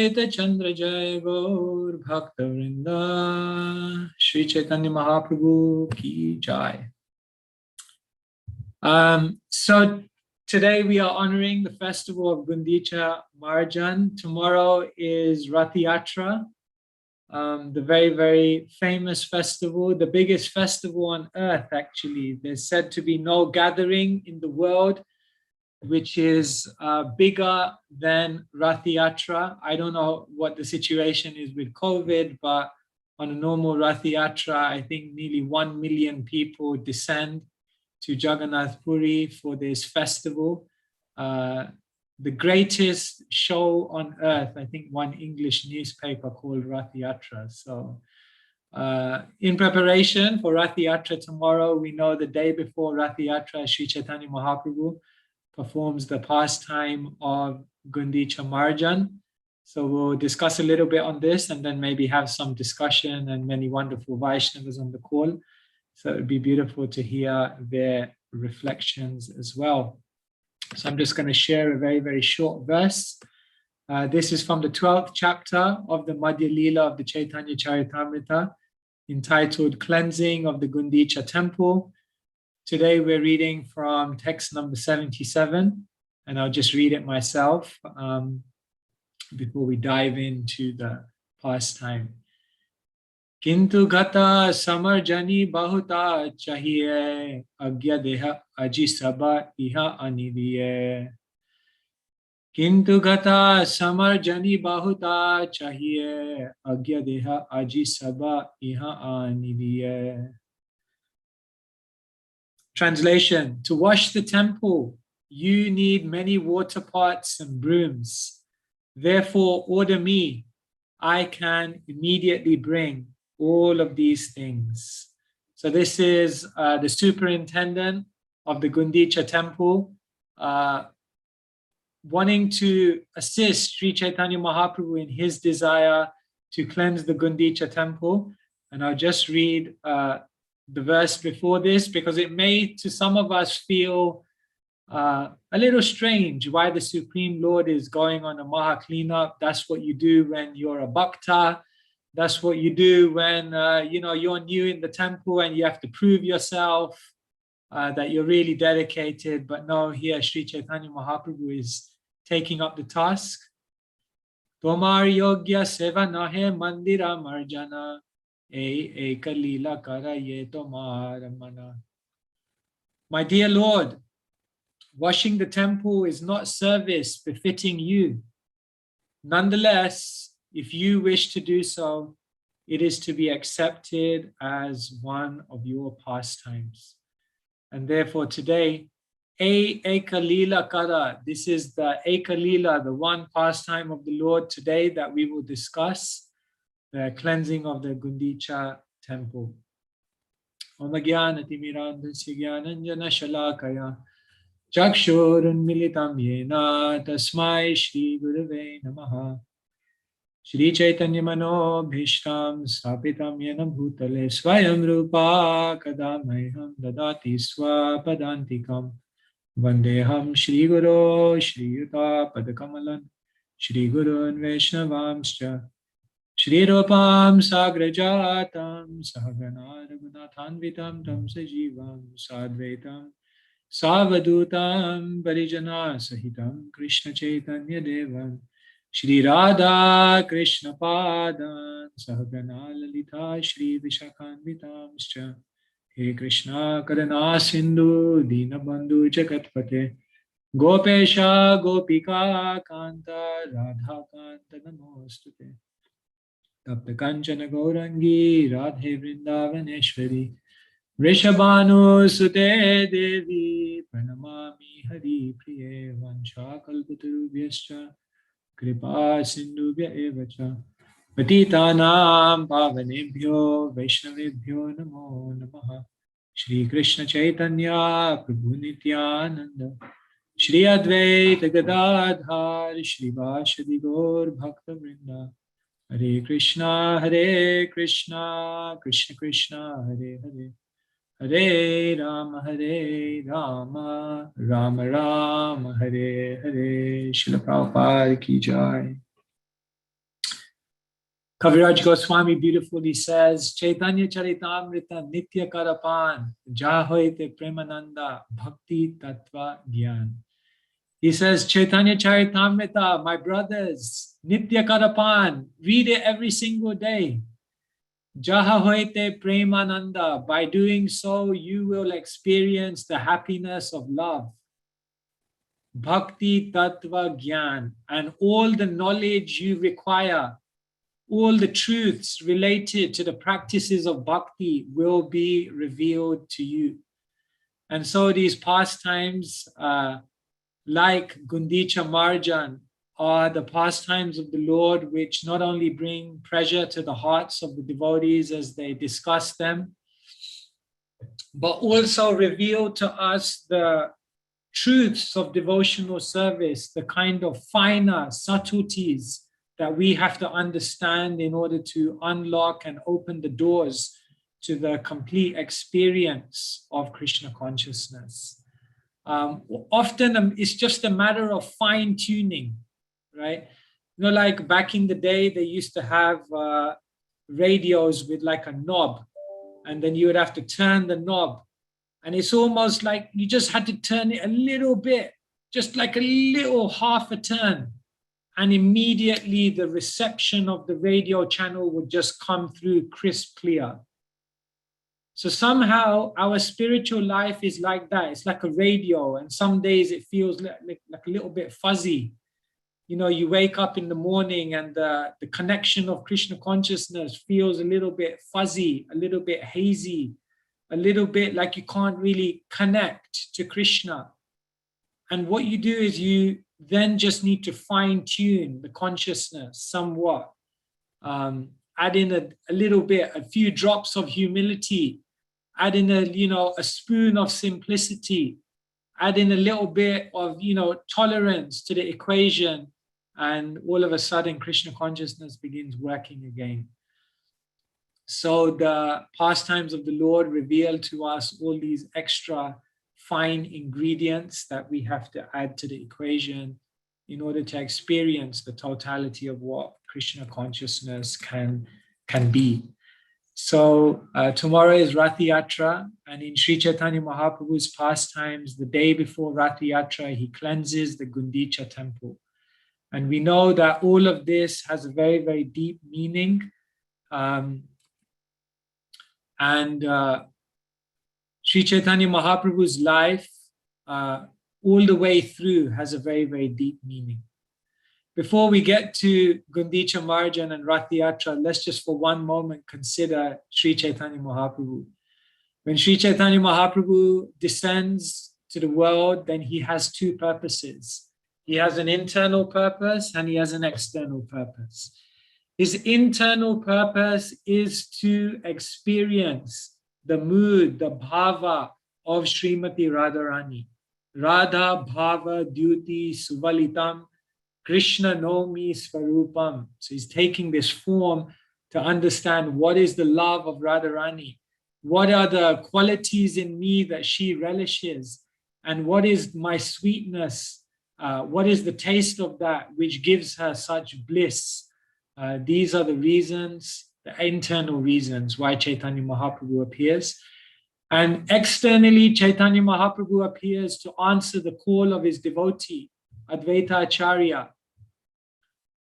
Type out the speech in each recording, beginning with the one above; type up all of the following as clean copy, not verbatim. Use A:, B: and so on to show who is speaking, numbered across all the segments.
A: Advaita Chandra Jai Gaur Bhakta Vrinda Shri Chaitanya Mahaprabhu Ki Jai. So today we are honoring the festival of Gundica Marjana. Tomorrow is Rathyatra, the very, very famous festival, the biggest festival on earth actually. There's said to be no gathering in the world which is bigger than Rathyatra. I don't know what the situation is with COVID, but on a normal Rathyatra, I think nearly 1 million people descend to Jagannath Puri for this festival. The greatest show on earth, I think one English newspaper called Rathyatra. So in preparation for Rathyatra tomorrow, we know the day before Rathyatra, Sri Chaitanya Mahaprabhu performs the pastime of Gundica Marjana. So we'll discuss a little bit on this and then maybe have some discussion and many wonderful Vaishnavas on the call. So it would be beautiful to hear their reflections as well. So I'm just going to share a very, very short verse. This is from the 12th chapter of the Madhya Leela of the Chaitanya Charitamrita, entitled Cleansing of the Gudicha Temple. Today we're reading from text number 77, and I'll just read it myself before we dive into the pastime. Kintu gata samarjani bahuta chahiye agya deha aji sabha iha anidiye. Kintu gata samarjani bahuta chahiye agya deha aji sabha iha anidiye. Translation: to wash the temple, you need many water pots and brooms. Therefore, order me. I can immediately bring all of these things. So this is the superintendent of the Gundicha temple wanting to assist Sri Chaitanya Mahaprabhu in his desire to cleanse the Gundicha temple. And I'll just read the verse before this, because it may to some of us feel a little strange why the Supreme Lord is going on a Maha cleanup. That's what you do when you're a bhakta. That's what you do when you're new in the temple and you have to prove yourself that you're really dedicated. But no, here Sri Chaitanya Mahaprabhu is taking up the task. Tomar yogya seva nahe mandira marjana. My dear Lord, washing the temple is not service befitting you. Nonetheless, if you wish to do so, it is to be accepted as one of your pastimes. And therefore today, Eka Lila Kara, this is the Eka Lila, the one pastime of the Lord today that we will discuss. The cleansing of the Gundicha temple. Om Jnana Timirandasya Jnananjana Shalakaya Chakshurun Militam Yena Tasmai Shri Gurave Namaha Shri Chaitanya Mano Bhishtam Sapitam Yena Bhutale Swayam Rupa Kadamayham Dadati Swapadantikam Vandeham Shri Guru Shri Yuta Padakamalan Shri Gurun Vaishnavamscha Shri Rupam Sagrajatam Sahagana Raghunathanvitam Tam Sajivam Sadvaitam Savadutam Parijana Sahitam Krishna Chaitanya Devam Shri Radha Krishna Padan Sahagana Lalita Shri Vishakhanvitamscha He Krishna Karana Sindhu Dinabandhu Jagatpate Gopesha Gopika Kanta Radha Kanta Namostute Tapta Kanchana Gaurangi Radhe Vrindavaneshwari Vrishabhanu Sute Devi Pranamami Hari Priye Vansha Kalpatarubhyascha Kripa Sindhubhya Evacha Patitanam Pavanebhyo Vaishnavebhyo Namo Namaha Shri Krishna Chaitanya Prabhu Nityananda Shri Advaita Gadadhar Shri Vashadi Gaur Bhakta Vrinda Hare Krishna, Krishna Krishna, Hare Hare, Hare Rama, Rama Rama, Hare Hare. Srila Prabhupada ki jai. Kaviraj Goswami beautifully says, Chaitanya Charitamrita Nitya Karapan Jahoite Premananda Bhakti Tattva Gyan. He says, Chaitanya Charitamrita, my brothers, Nitya Karapan, read it every single day. Jahoite Premananda, by doing so, you will experience the happiness of love. Bhakti Tattva Gyan, and all the knowledge you require, all the truths related to the practices of bhakti will be revealed to you. And so these pastimes, like Gundica Marjana, are the pastimes of the Lord, which not only bring pleasure to the hearts of the devotees as they discuss them, but also reveal to us the truths of devotional service, the kind of finer subtleties that we have to understand in order to unlock and open the doors to the complete experience of Krishna consciousness. Often it's just a matter of fine tuning, right? You know, like back in the day, they used to have radios with like a knob, and then you would have to turn the knob. And it's almost like you just had to turn it a little bit, just like a little half a turn. And immediately the reception of the radio channel would just come through crisp clear. So somehow our spiritual life is like that. It's like a radio, and some days it feels like a little bit fuzzy. You know, you wake up in the morning and the connection of Krishna consciousness feels a little bit fuzzy, a little bit hazy, a little bit like you can't really connect to Krishna. And what you do is you then just need to fine tune the consciousness somewhat. Add in a little bit, a few drops of humility, add in a spoon of simplicity, add in a little bit of, tolerance to the equation, and all of a sudden Krishna consciousness begins working again. So the pastimes of the Lord reveal to us all these extra fine ingredients that we have to add to the equation in order to experience the totality of what Krishna consciousness can be. So tomorrow is Rathyatra, and in Sri Chaitanya Mahaprabhu's pastimes, the day before Rathyatra, he cleanses the Gundicha temple. And we know that all of this has a very, very deep meaning. Sri Chaitanya Mahaprabhu's life, all the way through, has a very, very deep meaning. Before we get to Gundica Marjana and Rathyatra, let's just for one moment consider Sri Chaitanya Mahaprabhu. When Sri Chaitanya Mahaprabhu descends to the world, then he has two purposes. He has an internal purpose and he has an external purpose. His internal purpose is to experience the mood, the bhava of Srimati Radharani. Radha bhava dyuti suvalitam Krishna nomi svarupam. So he's taking this form to understand what is the love of Radharani, what are the qualities in me that she relishes, and what is my sweetness, what is the taste of that which gives her such bliss. These are the reasons, the internal reasons why Chaitanya Mahaprabhu appears. And externally, Chaitanya Mahaprabhu appears to answer the call of his devotee, Advaita Acharya.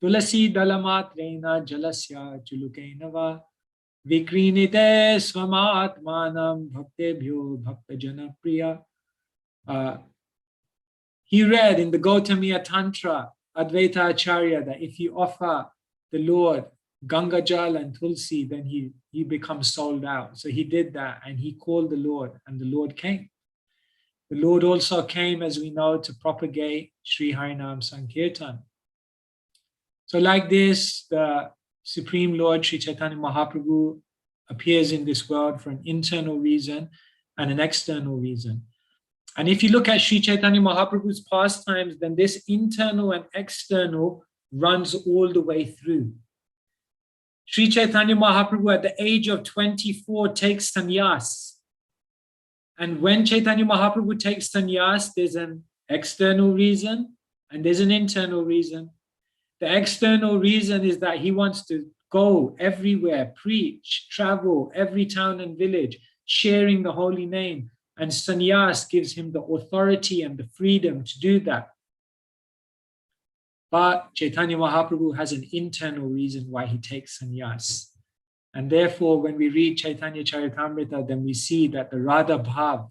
A: Tulasi dalamatrena jalasya chulukainava vikrinite swamatmanam bhaktebhyo bhaktajana priya. He read in the Gautamiya Tantra, Advaita Acharya, that if you offer the Lord Ganga Jal and Tulsi, then he becomes sold out. So he did that and he called the Lord, and the Lord came. The Lord also came, as we know, to propagate Sri Harinam Sankirtan. So like this, the Supreme Lord Sri Chaitanya Mahaprabhu appears in this world for an internal reason and an external reason. And if you look at Sri Chaitanya Mahaprabhu's pastimes, then this internal and external runs all the way through. Sri Chaitanya Mahaprabhu at the age of 24 takes sannyas. And when Chaitanya Mahaprabhu takes sannyas, there's an external reason and there's an internal reason. The external reason is that he wants to go everywhere, preach, travel, every town and village, sharing the holy name. And sannyas gives him the authority and the freedom to do that. But Chaitanya Mahaprabhu has an internal reason why he takes sannyas. And therefore, when we read Chaitanya Charitamrita, then we see that the Radha Bhav,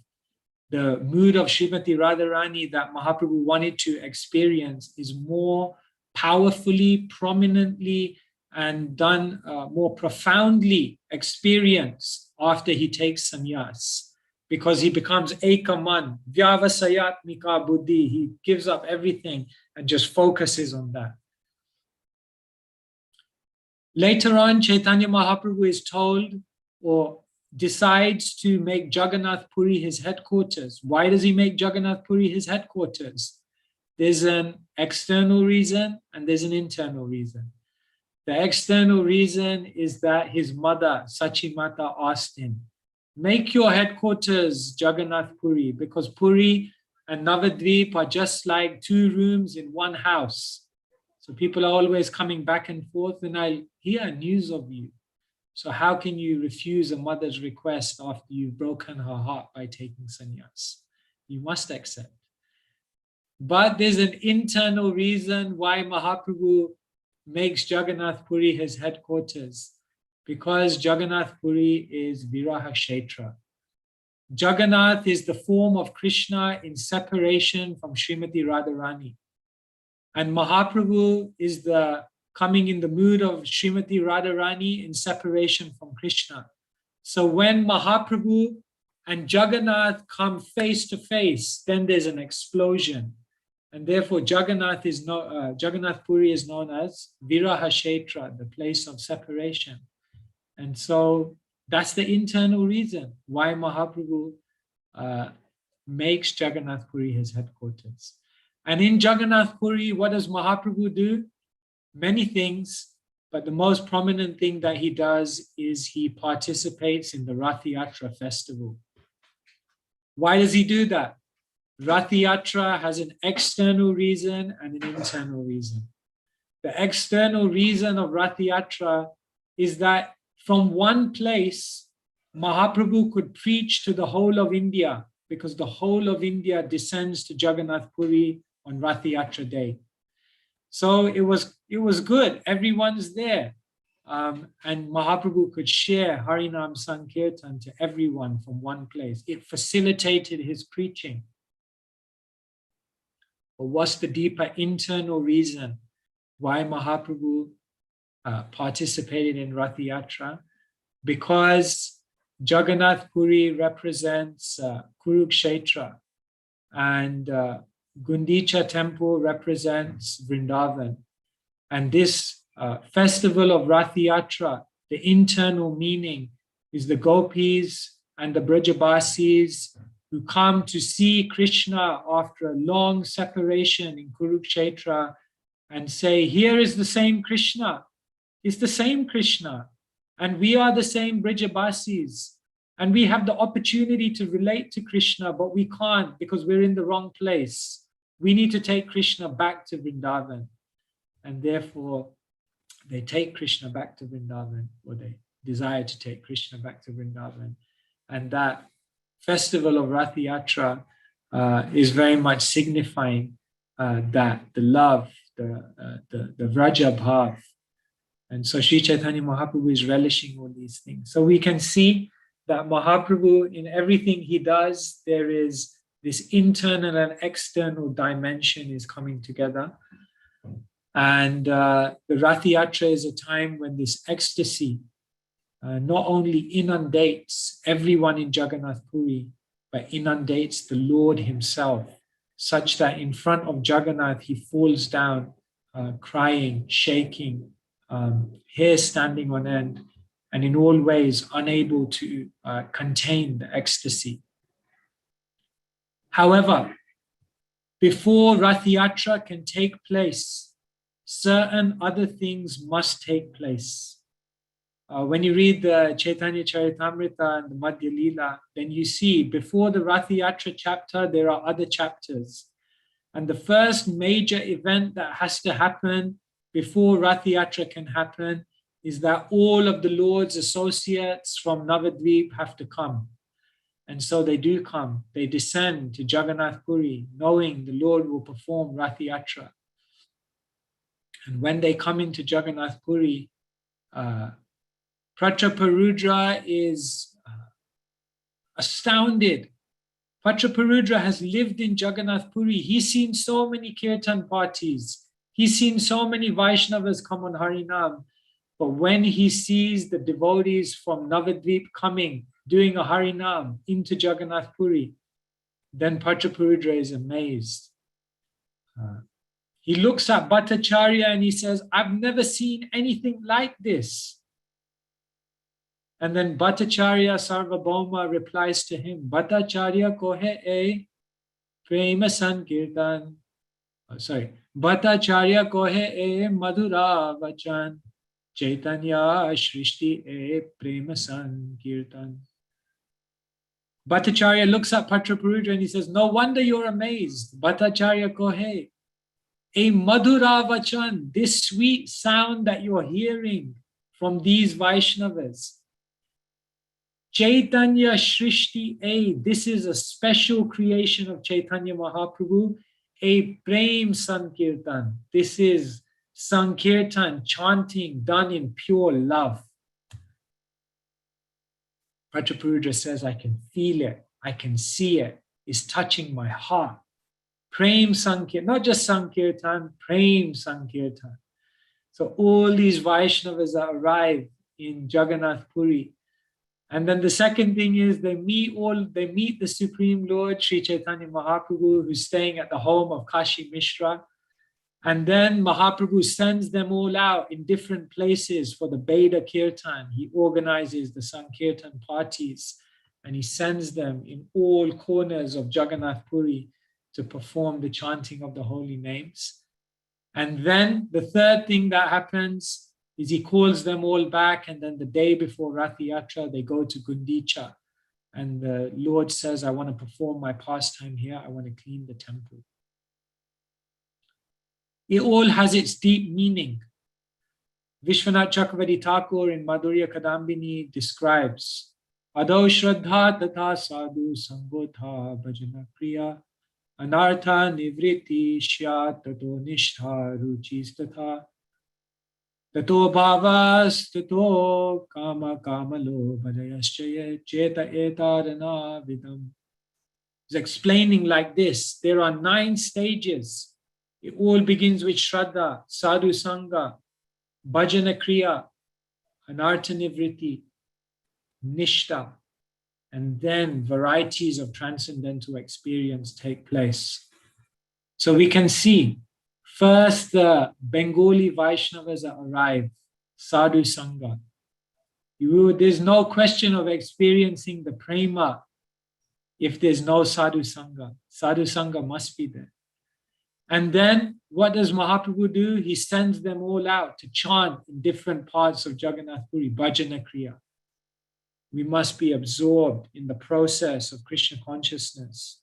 A: the mood of Srimati Radharani that Mahaprabhu wanted to experience, is more powerfully, prominently, and done more profoundly experienced after he takes sannyas. Because he becomes ekaman, vyavasayatmika buddhi. He gives up everything and just focuses on that. Later on, Chaitanya Mahaprabhu is told or decides to make Jagannath Puri his headquarters. Why does he make Jagannath Puri his headquarters? There's an external reason and there's an internal reason. The external reason is that his mother, Sachimata, asked him, make your headquarters Jagannath Puri, because Puri and Navadvip are just like two rooms in one house. So people are always coming back and forth, and I hear news of you. So how can you refuse a mother's request after you've broken her heart by taking sannyas? You must accept. But there's an internal reason why Mahaprabhu makes Jagannath Puri his headquarters, because Jagannath Puri is Viraha Kshetra. Jagannath is the form of Krishna in separation from Srimati Radharani. And Mahaprabhu is the coming in the mood of Srimati Radharani in separation from Krishna. So when Mahaprabhu and Jagannath come face to face, then there's an explosion. And therefore Jagannath Puri is known as Viraha Kshetra, the place of separation. And so that's the internal reason why Mahaprabhu makes Jagannath Puri his headquarters. And in Jagannath Puri, what does Mahaprabhu do? Many things, but the most prominent thing that he does is he participates in the Rathyatra festival. Why does he do that? Rathyatra has an external reason and an internal reason. The external reason of Rathyatra is that from one place, Mahaprabhu could preach to the whole of India, because the whole of India descends to Jagannath Puri on Rathyatra day. So it was good. Everyone's there. And Mahaprabhu could share Harinam Sankirtan to everyone from one place. It facilitated his preaching. But what's the deeper internal reason why Mahaprabhu participated in Rathyatra? Because Jagannath Puri represents Kurukshetra, and Gundicha temple represents Vrindavan. And this festival of Rathyatra, the internal meaning is the gopis and the Brajabasis who come to see Krishna after a long separation in Kurukshetra and say, here is the same Krishna. It's the same Krishna. And we are the same Brajabasis. And we have the opportunity to relate to Krishna, but we can't because we're in the wrong place. We need to take Krishna back to Vrindavan. And therefore, they take Krishna back to Vrindavan, or they desire to take Krishna back to Vrindavan. And that festival of Rathyatra is very much signifying that, the love, the Vraja Bhav. And so Sri Chaitanya Mahaprabhu is relishing all these things. So we can see that Mahaprabhu, in everything he does, there is this internal and external dimension is coming together. And the Rathyatra is a time when this ecstasy not only inundates everyone in Jagannath Puri, but inundates the Lord himself, such that in front of Jagannath, he falls down, crying, shaking, hair standing on end, and in all ways unable to contain the ecstasy. However, before Rathyatra can take place, certain other things must take place. When you read the Chaitanya Charitamrita and the Madhya Leela, then you see before the Rathyatra chapter, there are other chapters. And the first major event that has to happen before Rathyatra can happen is that all of the Lord's associates from Navadvip have to come. And so they do come. They descend to Jagannath Puri, knowing the Lord will perform Rathyatra. And when they come into Jagannath Puri, Prachaparudra is astounded. Prachaparudra has lived in Jagannath Puri. He's seen so many kirtan parties. He's seen so many Vaishnavas come on Harinam. But when he sees the devotees from Navadvip coming, doing a Harinam into Jagannath Puri, then Prachaparudra is amazed. He looks at Bhattacharya and he says, I've never seen anything like this. And then Bhattacharya Sarvabhauma replies to him, Bhattacharya kohe e prema sankirtan. Bhattacharya kohe e madhura vachan. Chaitanya Shrishti e prema sankirtan. Bhattacharya looks at Prachaparudra and he says, no wonder you're amazed. Bhattacharya kohe. A madhura vachan, this sweet sound that you're hearing from these Vaishnavas. Chaitanya Shrishti A, this is a special creation of Chaitanya Mahaprabhu, a Prem Sankirtan. This is Sankirtan, chanting, done in pure love. Prachaparudra says, I can feel it, I can see it, it's touching my heart. Prem Sankirtan, not just Sankirtan, Prem Sankirtan. So all these Vaishnavas that arrive in Jagannath Puri. And then the second thing is they meet the Supreme Lord, Sri Chaitanya Mahaprabhu, who's staying at the home of Kashi Mishra. And then Mahaprabhu sends them all out in different places for the Veda Kirtan. He organizes the Sankirtan parties and he sends them in all corners of Jagannath Puri to perform the chanting of the holy names. And then the third thing that happens is he calls them all back, and then the day before Rathyatra, they go to Gudicha. And the Lord says, I want to perform my pastime here. I want to clean the temple. It all has its deep meaning. Vishwanath Chakravarti Thakur in Madhurya Kadambini describes, Ado Shraddha Tata Sadhu Sangotha Bhajana Kriya Anartha Nivriti Shyat Tato Nishtha Ruchis Tatha Tato Bhavas Tato Kama Kamalo Bhajayaschaye Cheta Etarana Vidam. He's explaining like this. There are 9 stages. It all begins with Shraddha, Sadhu Sangha, Bhajana Kriya, Anartha Nivriti, Nishta, and then varieties of transcendental experience take place. So we can see first the Bengali Vaishnavas that arrive, Sadhu Sangha. There's no question of experiencing the prema if there's no Sadhu Sangha. Sadhu Sangha must be there. And then what does Mahaprabhu do? He sends them all out to chant in different parts of Jagannath Puri, Bhajana Kriya. We must be absorbed in the process of Krishna consciousness.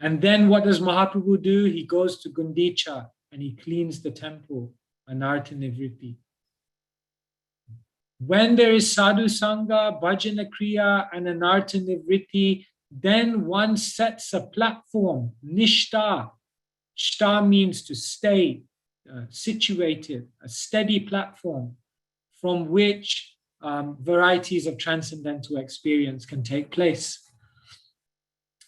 A: And then what does Mahaprabhu do? He goes to Gudicha and he cleans the temple, Anartha Nivriti. When there is Sadhu Sangha, Bhajana Kriya, and Anartha Nivriti, then one sets a platform, Nishta. Shta means to stay, situated, a steady platform from which varieties of transcendental experience can take place.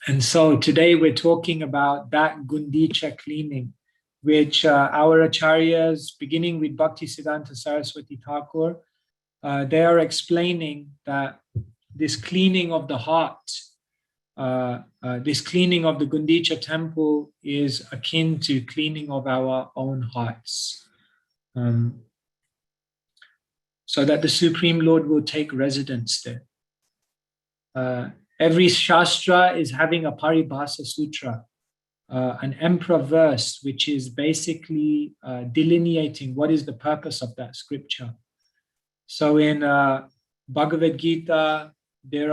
A: And so today we're talking about that Gundicha cleaning, which our acharyas, beginning with Bhakti Siddhanta Saraswati Thakur, they are explaining that this cleaning of the heart, this cleaning of the Gudicha temple is akin to cleaning of our own hearts. So that the Supreme Lord will take residence there. Every Shastra is having a Paribasa Sutra, an emperor verse, which is basically delineating what is the purpose of that scripture. So in Bhagavad Gita, there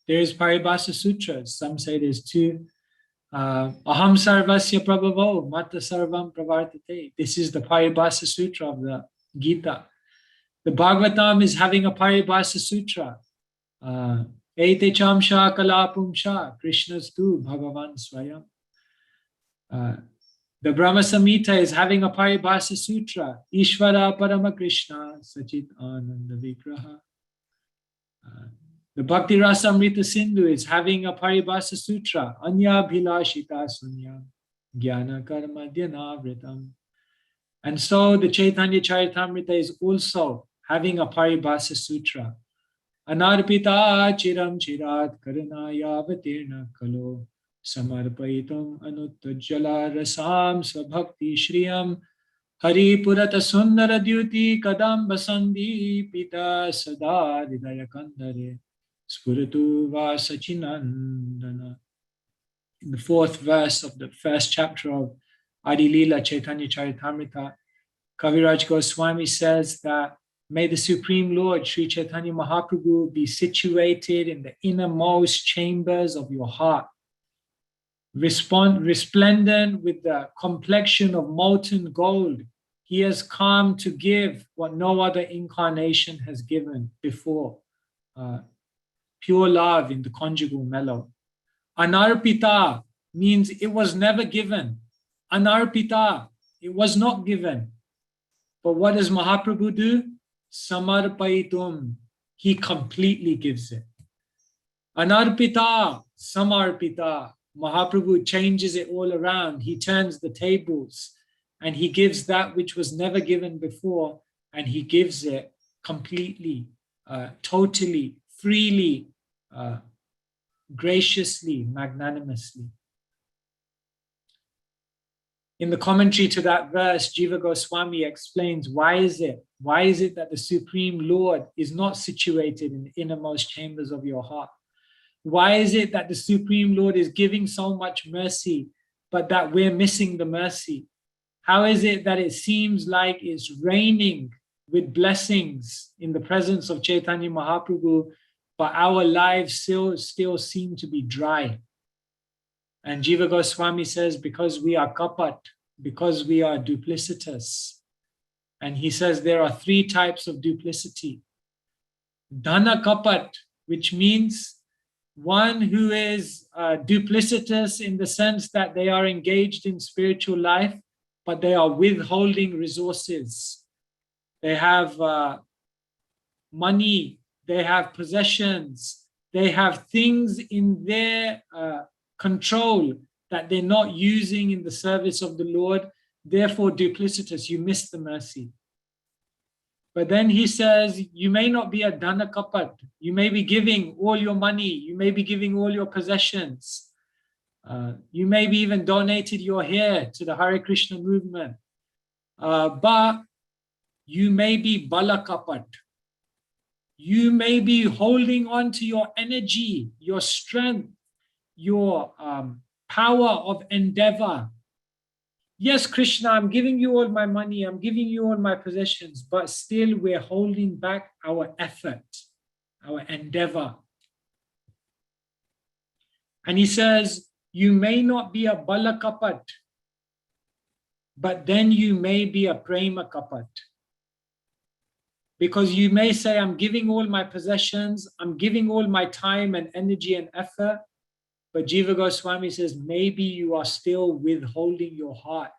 A: is Paribasa Sutras. Some say there's 2. Aham sarvasya prabhavo mata sarvam pravartate. This is the Paribasa Sutra of the Gita. The Bhagavatam is having a Paribasa Sutra. Ete chamsha kalapumsha Krishnastu Bhagavan Swayam. The Brahma Samhita is having a Paribasa Sutra. Ishvara Parama Krishna Sachit Ananda Vigraha. The Bhakti Rasamrita Sindhu is having a Paribasa Sutra. Anya Bhilashita Sunya Jnana Karma Dhyanavritam. And so the Chaitanya Charitamrita is also having a Paribasa Sutra. Anarpita Chiram Chirat Karanaya Vatirna Kalo Samarpaitum Anuttajala Rasam Svabhakti Shriyam Hari Purata Sundara Dyuti Kadam Basandi Pita Sada Hridaya Kandare Spuratu Vasachinandana. In the fourth verse of the first chapter of Adi Leela Chaitanya Charitamrita, Kaviraj Goswami says that may the Supreme Lord Sri Chaitanya Mahaprabhu be situated in the innermost chambers of your heart, resplendent with the complexion of molten gold. He has come to give what no other incarnation has given before. Pure love in the conjugal mellow. Anarpita means it was never given. Anarpita, it was not given. But what does Mahaprabhu do? Samarpaitum, he completely gives it. Anarpita, samarpita, Mahaprabhu changes it all around. He turns the tables and he gives that which was never given before, and he gives it completely, totally, freely, graciously, magnanimously. In the commentary to that verse, Jiva Goswami explains why is it that the Supreme Lord is not situated in the innermost chambers of your heart? Why is it that the Supreme Lord is giving so much mercy, but that we're missing the mercy? How is it that it seems like it's raining with blessings in the presence of Chaitanya Mahaprabhu, but our lives still seem to be dry? And Jiva Goswami says, because we are kapat, because we are duplicitous. And he says there are three types of duplicity. Dhana kapat, which means one who is duplicitous in the sense that they are engaged in spiritual life, but they are withholding resources. They have money, they have possessions, they have things in their control that they're not using in the service of the Lord. Therefore, duplicitous, you miss the mercy. But then he says, you may not be a dhana kapat. You may be giving all your money. You may be giving all your possessions. You may be even donated your hair to the Hare Krishna movement. But you may be bala kapat. You may be holding on to your energy, your strength, your power of endeavor. Yes, Krishna, I'm giving you all my money, I'm giving you all my possessions, but still we're holding back our effort, our endeavor. And he says, you may not be a bala kapat, but then you may be a prema kapat. Because you may say, I'm giving all my possessions, I'm giving all my time and energy and effort, but Jiva Goswami says, maybe you are still withholding your heart.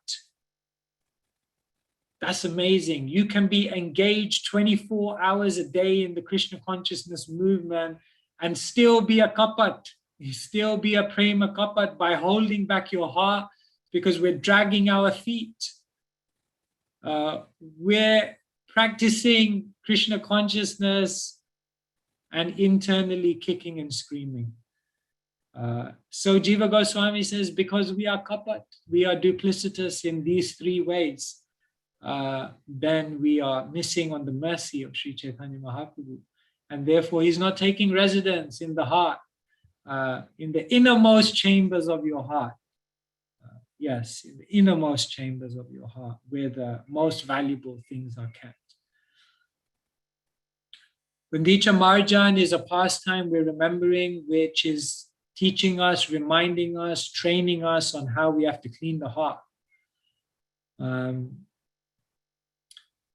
A: That's amazing. You can be engaged 24 hours a day in the Krishna consciousness movement and still be a kapat. You still be a prema kapat by holding back your heart because we're dragging our feet. We're practicing Krishna consciousness and internally kicking and screaming. So Jiva Goswami says, because we are kapat, we are duplicitous in these three ways, then we are missing on the mercy of Sri Chaitanya Mahaprabhu. And therefore he's not taking residence in the heart, in the innermost chambers of your heart. Yes, in the innermost chambers of your heart, where the most valuable things are kept. Gundica Marjana is a pastime we're remembering, which is teaching us, reminding us, training us on how we have to clean the heart.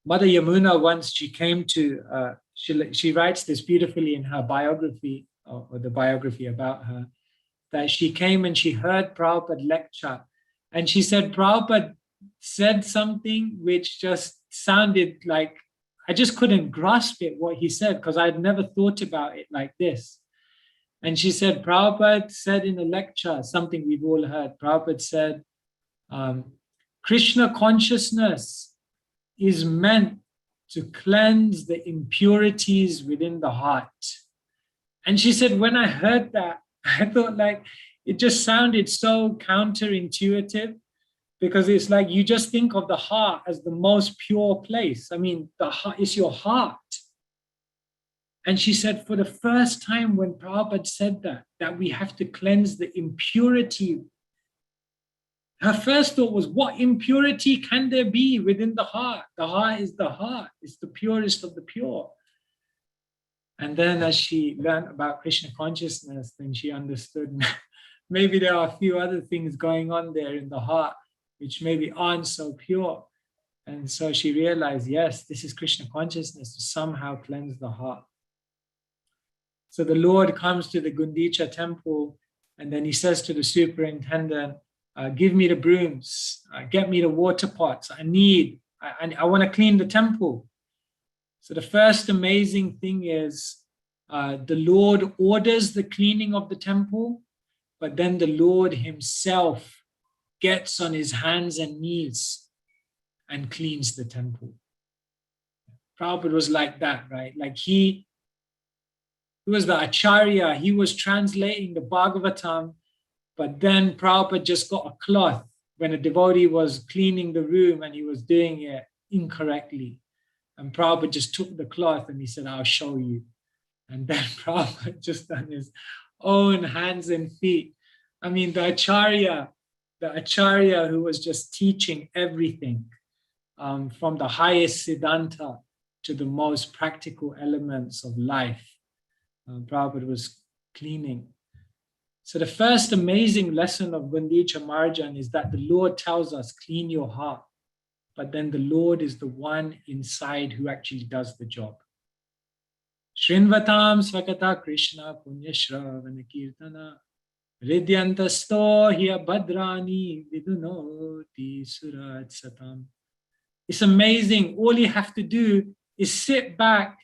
A: Mother Yamuna once, she came to, she writes this beautifully in her biography, or the biography about her, that she came and she heard Prabhupada lecture. And she said, Prabhupada said something which just sounded like, I just couldn't grasp it, what he said, because I'd never thought about it like this. And she said, Prabhupada said in a lecture, something we've all heard. Prabhupada said, Krishna consciousness is meant to cleanse the impurities within the heart. And she said, when I heard that, I thought like, it just sounded so counterintuitive, because it's like, you just think of the heart as the most pure place. I mean, the heart is your heart. And she said, for the first time when Prabhupada said that we have to cleanse the impurity, her first thought was, what impurity can there be within the heart? The heart is the heart. It's the purest of the pure. And then as she learned about Krishna consciousness, then she understood maybe there are a few other things going on there in the heart, which maybe aren't so pure. And so she realized, yes, this is Krishna consciousness to somehow cleanse the heart. So the Lord comes to the Gudicha temple, and then he says to the superintendent, give me the brooms, get me the water pots. I want to clean the temple. So the first amazing thing is the Lord orders the cleaning of the temple, but then the Lord himself gets on his hands and knees and cleans the temple. Prabhupada was like that, right? Like he was the Acharya, he was translating the Bhagavatam, but then Prabhupada just got a cloth when a devotee was cleaning the room and he was doing it incorrectly. And Prabhupada just took the cloth and he said, I'll show you. And then Prabhupada just on his own hands and feet. I mean, the Acharya who was just teaching everything from the highest Siddhanta to the most practical elements of life. Prabhupada was cleaning. So the first amazing lesson of Gundica Marjana is that the Lord tells us, clean your heart. But then the Lord is the one inside who actually does the job. Shrinvatam svakata Krishna punya shravana kirtana ridyantasto hiya bhadrani vidunoti surat satam. It's amazing. All you have to do is sit back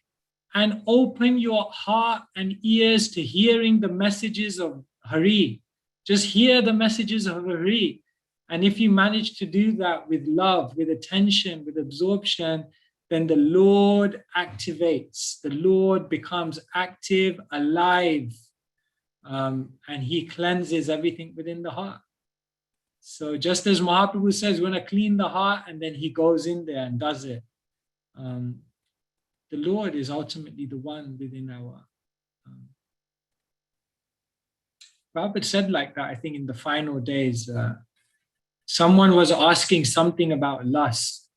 A: and open your heart and ears to hearing the messages of Hari. Just hear the messages of Hari. And if you manage to do that with love, with attention, with absorption, then the Lord activates. The Lord becomes active, alive, and he cleanses everything within the heart. So just as Mahaprabhu says, we're going to clean the heart, and then he goes in there and does it. The Lord is ultimately the one within our... Prabhupada said like that, I think in the final days, someone was asking something about lust.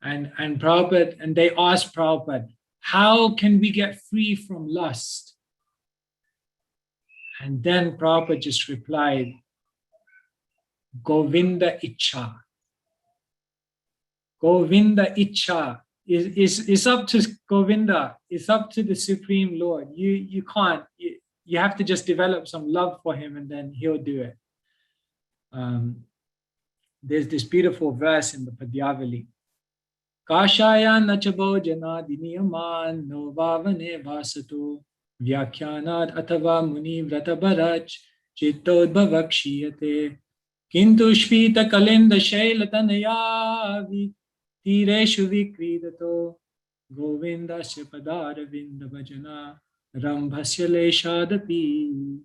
A: And Prabhupada, and they asked Prabhupada, how can we get free from lust? And then Prabhupada just replied, Govinda Icha. Govinda Icha. It's up to Govinda. It's up to the Supreme Lord. You can't. You have to just develop some love for him, and then he'll do it. There's this beautiful verse in the Padyavali. Kashaya nachabo janadi niyaman no bhavane vasato vyakyanad atava muni vratabarach chittodbhavakshiyate kintu shvita kalinda shailatanaya tireshu vikridato govinda padaravinda bhajana rambhasya leshadapi.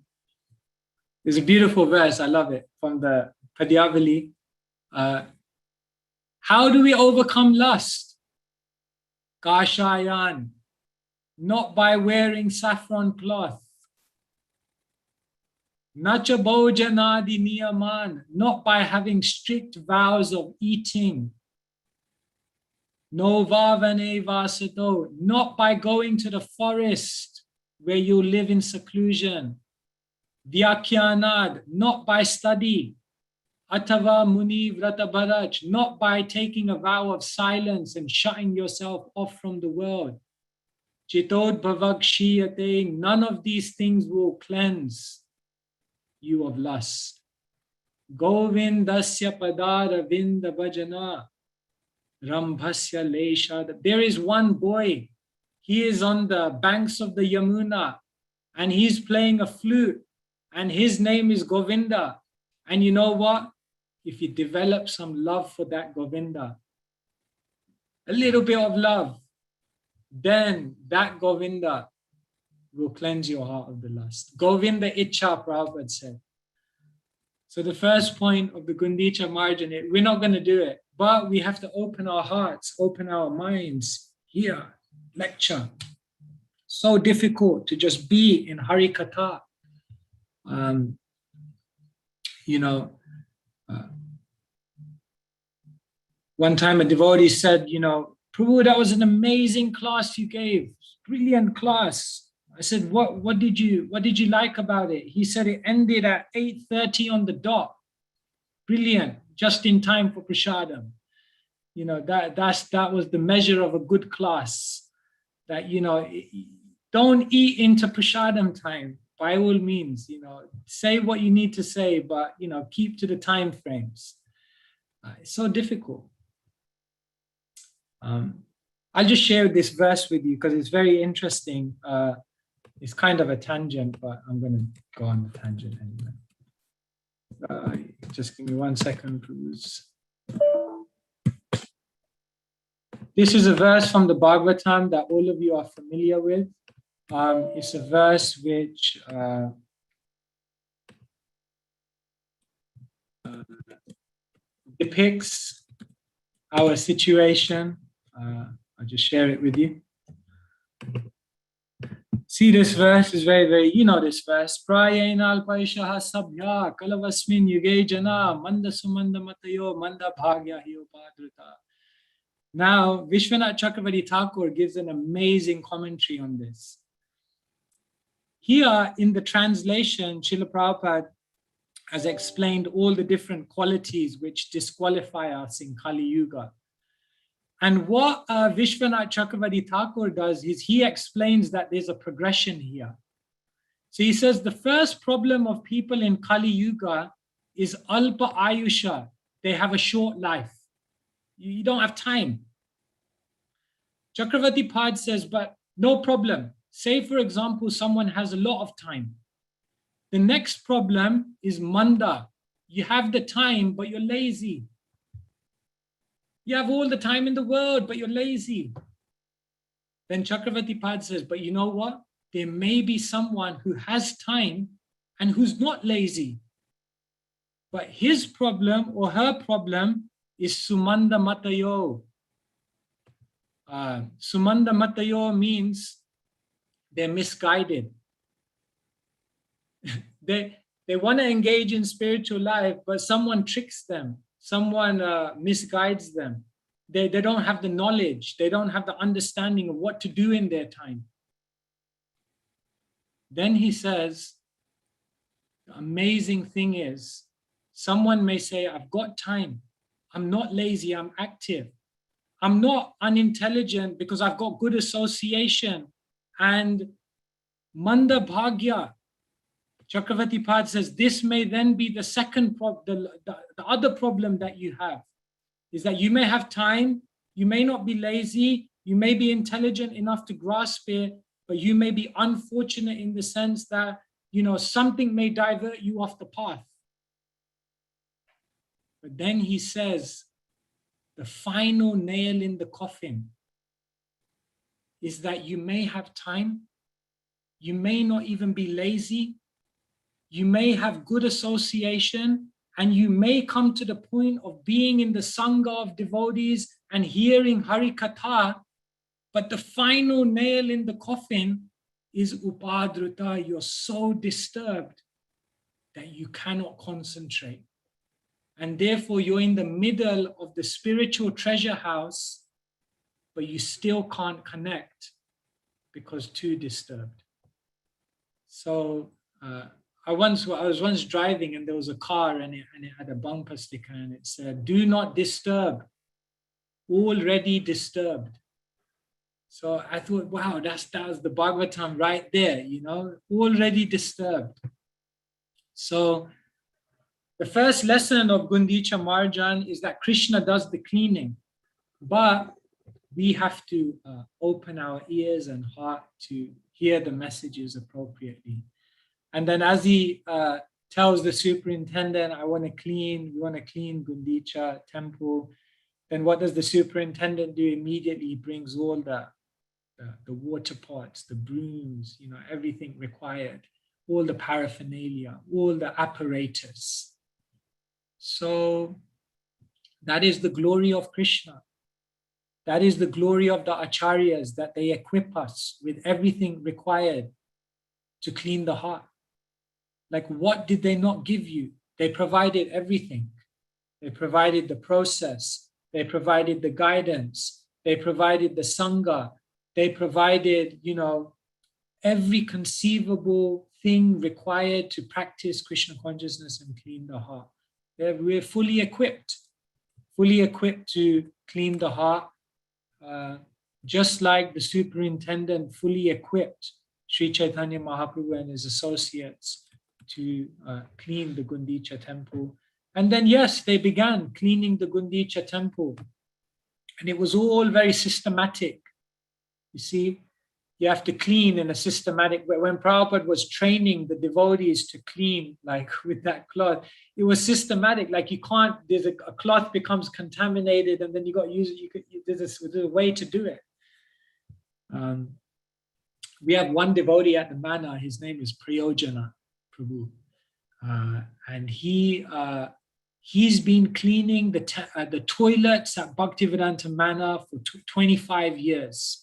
A: There's a beautiful verse, I love it, from the Padyavali. How do we overcome lust? Kashayan, not by wearing saffron cloth. Nacha bhojanadi niyaman, not by having strict vows of eating. No vavane vasato, not by going to the forest where you live in seclusion. Vyakyanad, not by study. Atava muni vrata bharach, not by taking a vow of silence and shutting yourself off from the world. Chitod bhavakshiyate, none of these things will cleanse you of lust. Govindasya padara vinda bhajana rambhasya lesha. There is one boy, he is on the banks of the Yamuna and he's playing a flute and his name is Govinda. And you know what? If you develop some love for that Govinda, a little bit of love, then that Govinda will cleanse your heart of the lust. Govinda Icha, Prabhupada said. So the first point of the Gundica Marjana, we're not going to do it, but we have to open our hearts, open our minds, here, lecture. So difficult to just be in Hari Katha. One time a devotee said, Prabhu, that was an amazing class you gave, brilliant class. I said, what did you like about it? He said it ended at 8:30 on the dot. Brilliant, just in time for prasadam. That was the measure of a good class. That don't eat into prasadam time by all means. Say what you need to say, but keep to the time frames. It's so difficult. I'll just share this verse with you because it's very interesting. It's kind of a tangent, but I'm going to go on the tangent anyway. Just give me 1 second, please. This is a verse from the Bhagavatam that all of you are familiar with. It's a verse which depicts our situation. I'll just share it with you. See, this verse is very, very, this verse. Prayenal paishaha sabhya kalavasmin yuge jana manda sumanda matayo manda bhagya hiopadruta. Now, Vishwanath Chakravarti Thakur gives an amazing commentary on this. Here in the translation, Srila Prabhupada has explained all the different qualities which disqualify us in Kali Yuga. And what Vishwanath Chakravarti Thakur does is he explains that there's a progression here. So he says the first problem of people in Kali Yuga is alpa ayusha. They have a short life. You don't have time. Chakravarti Pad says, but no problem. Say, for example, someone has a lot of time. The next problem is manda. You have the time, but you're lazy. You have all the time in the world, but you're lazy. Then Chakravarti Pad says, but you know what? There may be someone who has time and who's not lazy. But his problem or her problem is sumanda matayo. Sumanda matayo means they're misguided. They want to engage in spiritual life, but someone tricks them. Someone misguides them. They don't have the knowledge. They don't have the understanding of what to do in their time. Then he says, the amazing thing is, someone may say, I've got time. I'm not lazy, I'm active. I'm not unintelligent because I've got good association. And manda bhagya. Chakravarti Pad says this may then be the second problem, the other problem that you have is that you may have time, you may not be lazy, you may be intelligent enough to grasp it, but you may be unfortunate in the sense that, something may divert you off the path. But then he says, the final nail in the coffin is that you may have time, you may not even be lazy, you may have good association, and you may come to the point of being in the Sangha of devotees and hearing Hari Katha, but the final nail in the coffin is upadruta. You're so disturbed that you cannot concentrate. And therefore you're in the middle of the spiritual treasure house, but you still can't connect because too disturbed. So I was once driving and there was a car and it had a bumper sticker and it said, "Do not disturb, already disturbed." So I thought, wow, that was the Bhagavatam right there, already disturbed. So the first lesson of Gundicha Marjan is that Krishna does the cleaning, but we have to open our ears and heart to hear the messages appropriately. And then as he tells the superintendent, we want to clean Gundicha temple, then what does the superintendent do? Immediately he brings all the water pots, the brooms, everything required, all the paraphernalia, all the apparatus. So that is the glory of Krishna. That is the glory of the acharyas, that they equip us with everything required to clean the heart. Like, what did they not give you? They provided everything. They provided the process. They provided the guidance. They provided the sangha. They provided, every conceivable thing required to practice Krishna consciousness and clean the heart. We're fully equipped to clean the heart, just like the superintendent fully equipped Sri Chaitanya Mahaprabhu and his associates to clean the Gudicha temple. And then, yes, they began cleaning the Gudicha temple. And it was all very systematic. You see, you have to clean in a systematic way. When Prabhupada was training the devotees to clean, like with that cloth, it was systematic. Like you can't, a cloth becomes contaminated and then you got to use it. There's a way to do it. We have one devotee at the manor. His name is Priyojana Prabhu. And he's been cleaning the toilets at Bhaktivedanta Manor for 25 years.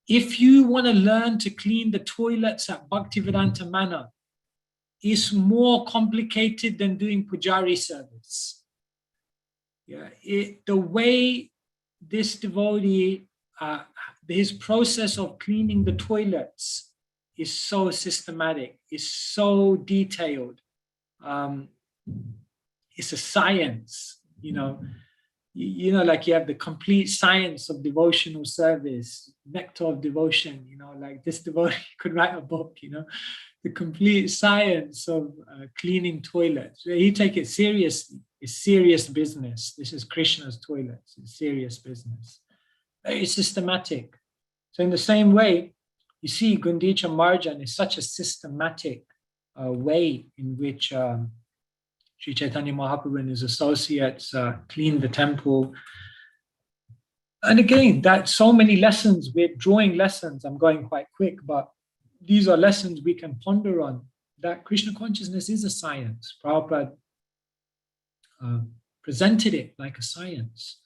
A: If you want to learn to clean the toilets at Bhaktivedanta Manor, it's more complicated than doing Pujari service. Yeah, the way this devotee, his process of cleaning the toilets is so systematic, is so detailed. It's a science, like you have the complete science of devotional service, nectar of devotion, like this devotee could write a book, the complete science of cleaning toilets. He take it seriously. It's serious business. This is Krishna's toilets. It's serious business. Very systematic. So in the same way, you see Gundicha Marjan is such a systematic way in which Sri Chaitanya Mahaprabhu and his associates cleaned the temple. And again, that's so many lessons. We're drawing lessons. I'm going quite quick, but these are lessons we can ponder on, that Krishna consciousness is a science. Prabhupada presented it like a science.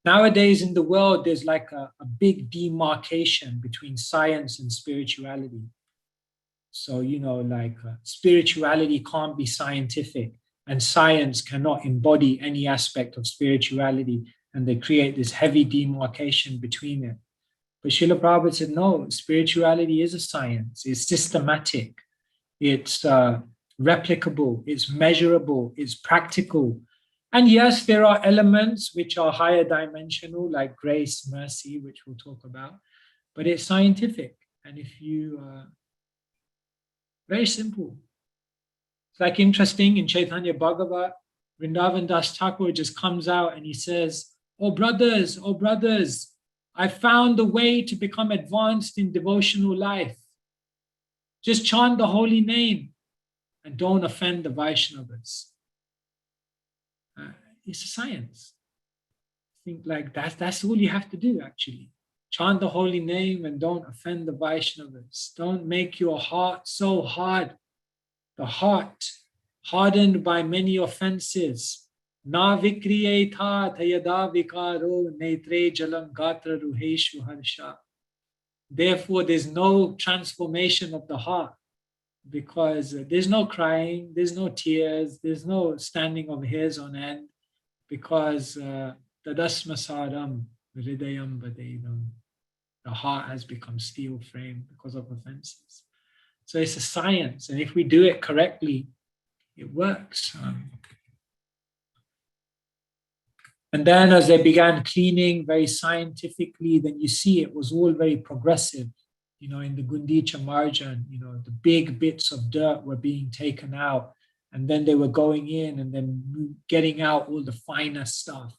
A: Nowadays in the world, there's like a big demarcation between science and spirituality. So, spirituality can't be scientific and science cannot embody any aspect of spirituality. And they create this heavy demarcation between it. But Srila Prabhupada said, no, spirituality is a science. It's systematic. It's replicable. It's measurable. It's practical. And yes, there are elements which are higher dimensional, like grace, mercy, which we'll talk about. But it's scientific. And if you, very simple. It's like interesting in Chaitanya Bhagavat, Vrindavan Das Thakur just comes out and he says, oh brothers, I found the way to become advanced in devotional life. Just chant the holy name and don't offend the Vaishnavas. It's a science. I think like that's all you have to do actually. Chant the holy name and don't offend the Vaishnavas. Don't make your heart so hard. The heart hardened by many offenses. Na vikriyeta tayada vikaro netre jalam gatra ruheshu harsha. Therefore, there's no transformation of the heart because there's no crying, there's no tears, there's no standing of hairs on end because tadasmasaram hridayam vadedam. The heart has become steel frame because of offenses. So it's a science, and if we do it correctly, it works. And then as they began cleaning very scientifically, then you see it was all very progressive. You know, in the Gundica Marjana, you know, the big bits of dirt were being taken out, and then they were going in and then getting out all the finer stuff,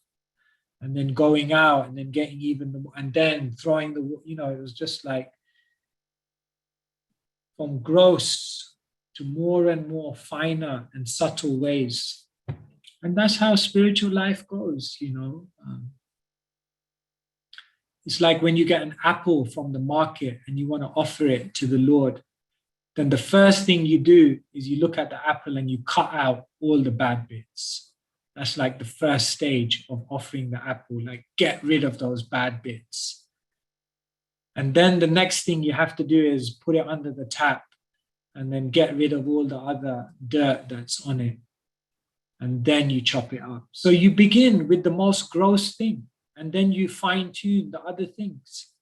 A: and then going out and then getting even the, and then throwing the, you know, it was just like from gross to more and more finer and subtle ways. And that's how spiritual life goes, you know. It's like when you get an apple from the market and you want to offer it to the Lord, then the first thing you do is you look at the apple and you cut out all the bad bits. That's like the first stage of offering the apple, like get rid of those bad bits. And then the next thing you have to do is put it under the tap and then get rid of all the other dirt that's on it. And then you chop it up. So you begin with the most gross thing, and then you fine tune the other things.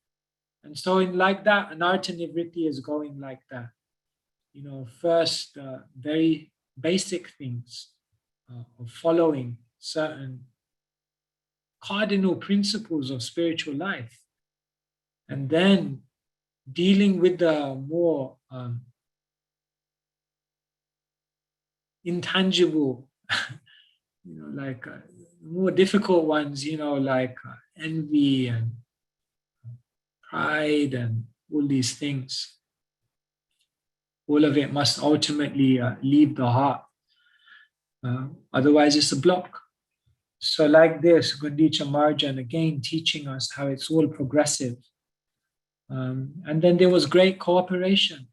A: And so in like that, Anartha Nivritti is going like that. You know, first very basic things of following certain cardinal principles of spiritual life. And then dealing with the more intangible, you know, like more difficult ones, you know, like envy and pride and all these things. All of it must ultimately leave the heart. Otherwise, it's a block. So like this, Gundica Marjana, again, teaching us how it's all progressive. And then there was great cooperation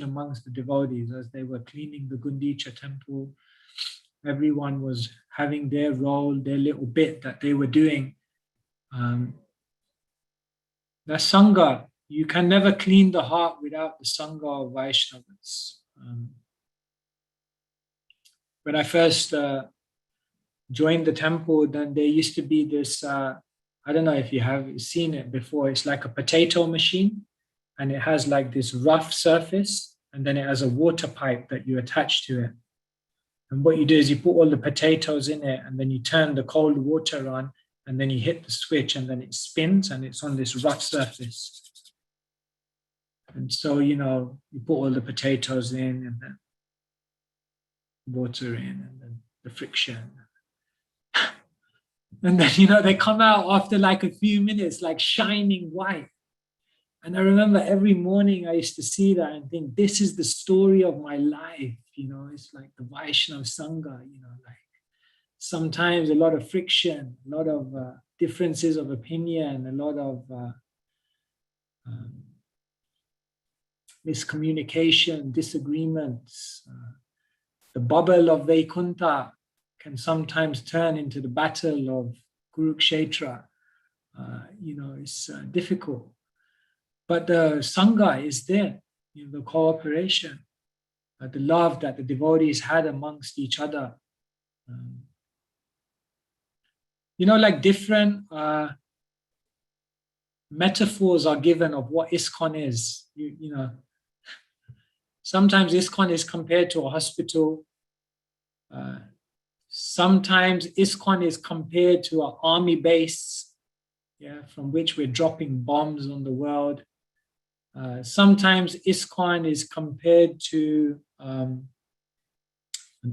A: amongst the devotees as they were cleaning the Gundicha temple. Everyone was having their role, their little bit that they were doing. The Sangha, you can never clean the heart without the Sangha of Vaishnavas. When I first joined the temple, then there used to be this, I don't know if you have seen it before, it's like a potato machine, and it has like this rough surface, and then it has a water pipe that you attach to it. And what you do is you put all the potatoes in it, and then you turn the cold water on, and then you hit the switch, and then it spins, and it's on this rough surface. And so, you know, you put all the potatoes in, and then water in, and then the friction. And then, you know, they come out after like a few minutes, like shining white. And I remember every morning I used to see that and think, this is the story of my life. You know, it's like the Vaishnava Sangha, you know, like sometimes a lot of friction, a lot of differences of opinion, a lot of miscommunication, disagreements. The bubble of Vaikuntha can sometimes turn into the battle of Kurukshetra. You know, it's difficult. But the Sangha is there, you know, the cooperation, the love that the devotees had amongst each other. You know, like different metaphors are given of what ISKCON is. You know, sometimes ISKCON is compared to a hospital. Sometimes ISKCON is compared to an army base, yeah, from which we're dropping bombs on the world. Sometimes ISKCON is compared to an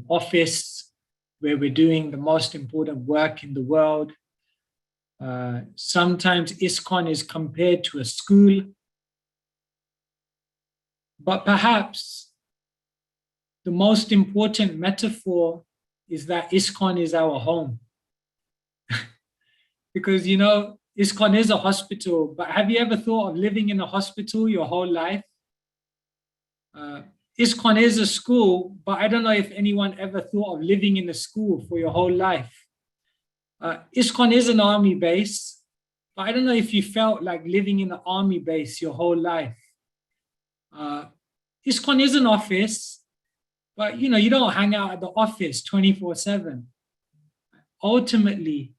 A: office where we're doing the most important work in the world. Sometimes ISKCON is compared to a school. But perhaps the most important metaphor is that ISKCON is our home. Because, you know, ISKCON is a hospital, but have you ever thought of living in a hospital your whole life? ISKCON is a school, but I don't know if anyone ever thought of living in a school for your whole life. ISKCON is an army base, but I don't know if you felt like living in an army base your whole life. ISKCON is an office, but you know, you don't hang out at the office 24/7. Ultimately,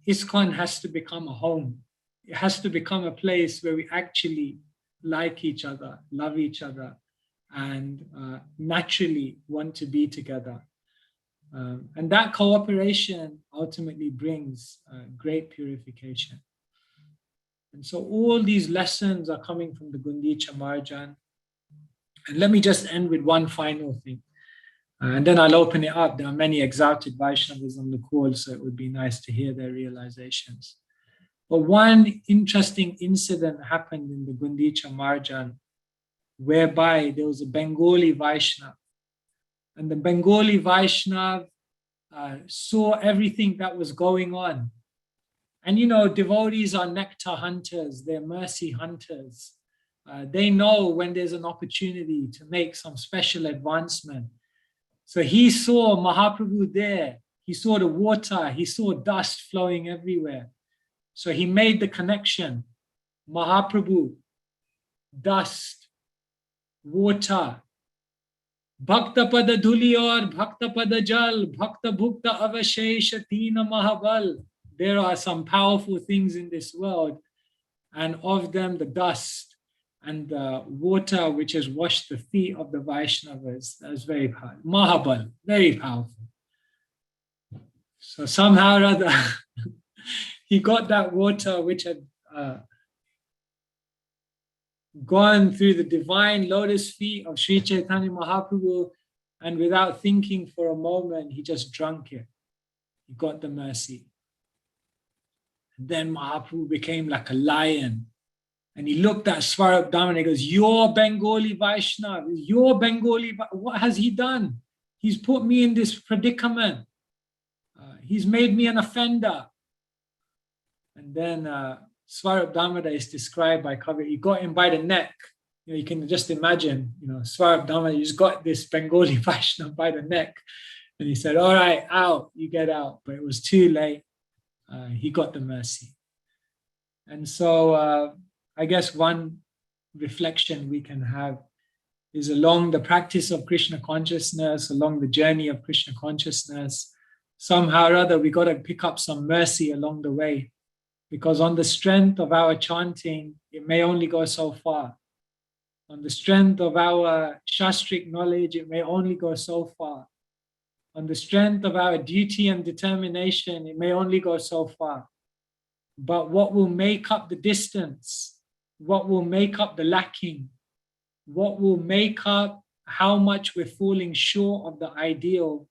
A: ISKCON has to become a home. It has to become a place where we actually like each other, love each other, and naturally want to be together. And that cooperation ultimately brings great purification. And so all these lessons are coming from the Gundicha Marjan. And let me just end with one final thing. And then I'll open it up. There are many exalted Vaishnavas on the call, so it would be nice to hear their realizations. But one interesting incident happened in the Gundicha Marjan, whereby there was a Bengali Vaishnava. And the Bengali Vaishnava saw everything that was going on. And you know, devotees are nectar hunters, they're mercy hunters. They know when there's an opportunity to make some special advancement. So he saw Mahaprabhu there, he saw the water, he saw dust flowing everywhere. So he made the connection, Mahaprabhu, dust, water, Bhakta pada dhuli aur bhakta pada jal, bhakta bhukta avashesha tina mahabal. There are some powerful things in this world, and of them the dust and the water which has washed the feet of the Vaishnavas. That's very powerful. Mahabal, very powerful. So somehow or other, he got that water which had gone through the divine lotus feet of Sri Chaitanya Mahaprabhu, and without thinking for a moment, he just drank it. He got the mercy. Then Mahaprabhu became like a lion. And he looked at Svarup Daman and he goes, "You're Bengali Vaishnava. You're Bengali. What has he done? He's put me in this predicament. He's made me an offender." And then Svarup Damodar is described by Kabir. He got him by the neck. You know, you can just imagine, you know, Svarup Damodar, he's got this Bengali Vaishnava by the neck. And he said, "All right, out, you get out." But it was too late. He got the mercy. And so I guess one reflection we can have is along the practice of Krishna consciousness, along the journey of Krishna consciousness, somehow or other, we got to pick up some mercy along the way. Because on the strength of our chanting, it may only go so far. On the strength of our shastric knowledge, it may only go so far. On the strength of our duty and determination, it may only go so far. But what will make up the distance, what will make up the lacking, what will make up how much we're falling short of the ideal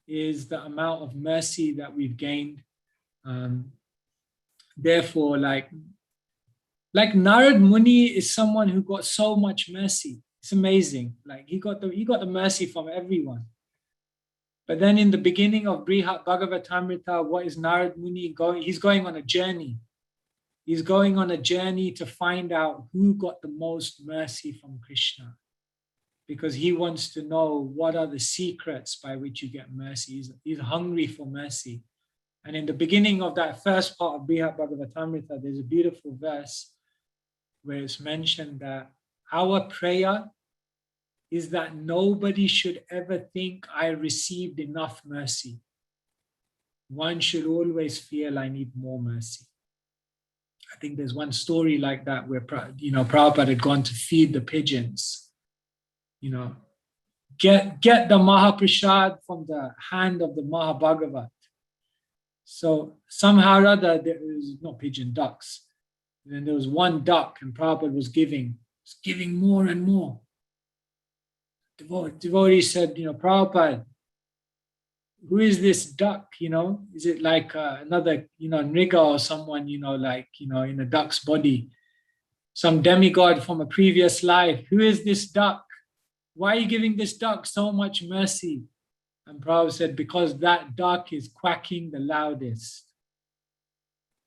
A: is the amount of mercy that we've gained. Therefore, like Narad Muni is someone who got so much mercy. It's amazing. Like he got the mercy from everyone. But then in the beginning of Brihat Bhagavatamrita, what is Narad Muni going? He's going on a journey. He's going on a journey to find out who got the most mercy from Krishna. Because he wants to know what are the secrets by which you get mercy. He's hungry for mercy. And in the beginning of that first part of Brihat Bhagavatamrita, there's a beautiful verse where it's mentioned that our prayer is that nobody should ever think I received enough mercy. One should always feel I need more mercy. I think there's one story like that where, you know, Prabhupada had gone to feed the pigeons. You know, get the Mahaprasad from the hand of the Mahabhagavat. So somehow or other, there was no pigeon, ducks. And then there was one duck, and Prabhupada was giving more and more. Devotee said, you know, "Prabhupada, who is this duck? You know, is it like another, you know, nigger or someone, you know, like, you know, in a duck's body, some demigod from a previous life? Who is this duck? Why are you giving this duck so much mercy?" And Prabhupada said, "Because that duck is quacking the loudest.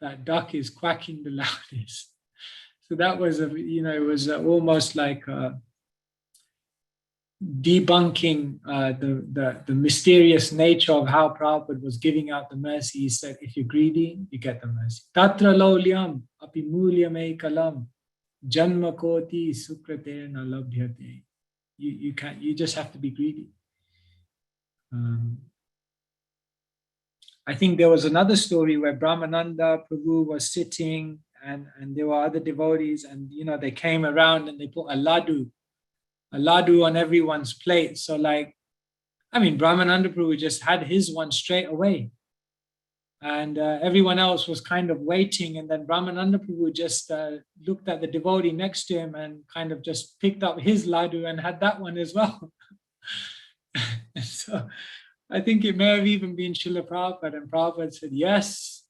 A: That duck is quacking the loudest." So that was, you know, it was almost like debunking the mysterious nature of how Prabhupada was giving out the mercy. He said, if you're greedy, you get the mercy. Tatra laulyam api mulyam ekalam janma koti sukraterna labdhyate. You just have to be greedy. I think there was another story where Brahmananda Prabhu was sitting and there were other devotees, and they came around and they put a laddu on everyone's plate. So Brahmananda Prabhu just had his one straight away. And everyone else was kind of waiting. And then Brahmananda Prabhu just looked at the devotee next to him and kind of just picked up his laddu and had that one as well. So I think it may have even been Srila Prabhupada. And Prabhupada said, yes,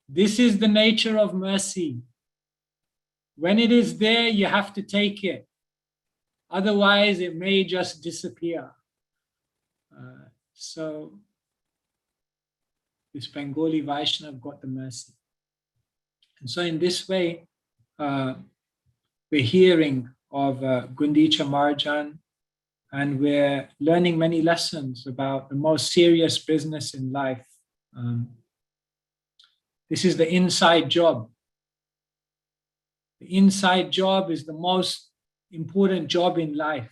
A: this is the nature of mercy. When it is there, you have to take it. Otherwise, it may just disappear. So this Bengali Vaishnava got the mercy. And so in this way, we're hearing of Gundica Marjana, and we're learning many lessons about the most serious business in life. This is the inside job. The inside job is the most important job in life.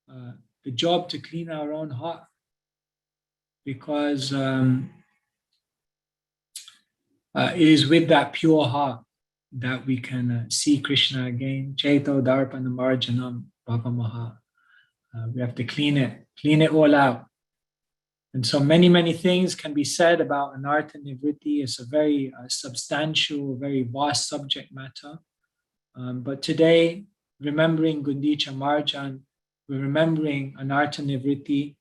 A: The job to clean our own heart. Because it is with that pure heart that we can see Krishna again. Chaito Darpana Marjanam Bhavamaha. We have to clean it all out. And so many things can be said about Anartha Nivritti. It's a very substantial, very vast subject matter. But today, remembering Gundica Marjana, we're remembering Anartha Nivritti,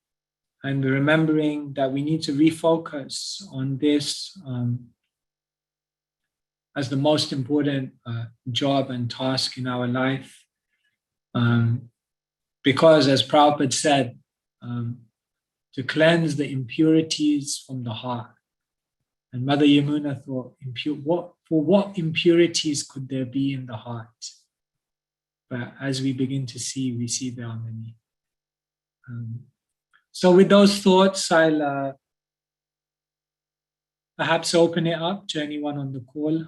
A: and we're remembering that we need to refocus on this as the most important job and task in our life. Because as Prabhupada said, to cleanse the impurities from the heart. And Mother Yamuna thought, what impurities could there be in the heart? But as we begin to see, we see there are many. So with those thoughts, I'll perhaps open it up to anyone on the call.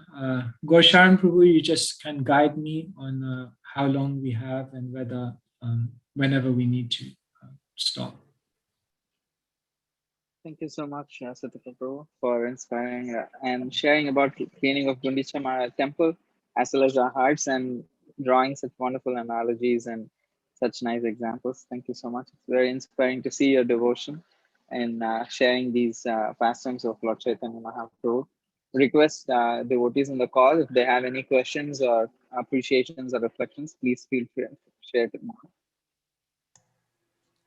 A: Gosharan Prabhu, you just can guide me on how long we have and whether whenever we need to stop.
B: Thank you so much, Sutapa Prabhu, for inspiring and sharing about the cleaning of Gundicha temple, as well as our hearts, and drawing such wonderful analogies and such nice examples. Thank you so much. It's very inspiring to see your devotion and sharing these pastimes of Lord Chaitanya Mahaprabhu. Request devotees in the call, if they have any questions or appreciations or reflections, please feel free to share it now.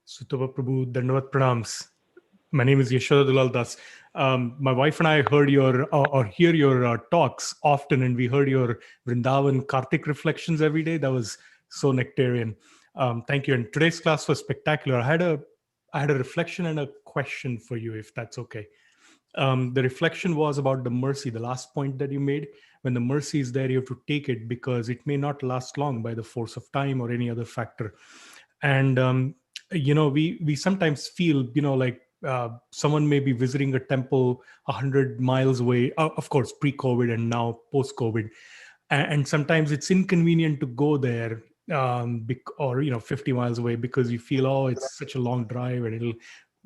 C: Sutapa Prabhu, Dandavat Pranams. My name is Yashoda Dulal Das. My wife and I heard hear your talks often, and we heard your Vrindavan Kartik reflections every day. That was so nectarian. Thank you. And today's class was spectacular. I had a reflection and a question for you, if that's okay. The reflection was about the mercy, the last point that you made. When the mercy is there, you have to take it because it may not last long by the force of time or any other factor. And we sometimes feel like someone may be visiting a temple 100 miles away, of course pre-COVID and now post-COVID, and sometimes it's inconvenient to go there or 50 miles away because you feel, it's such a long drive and it'll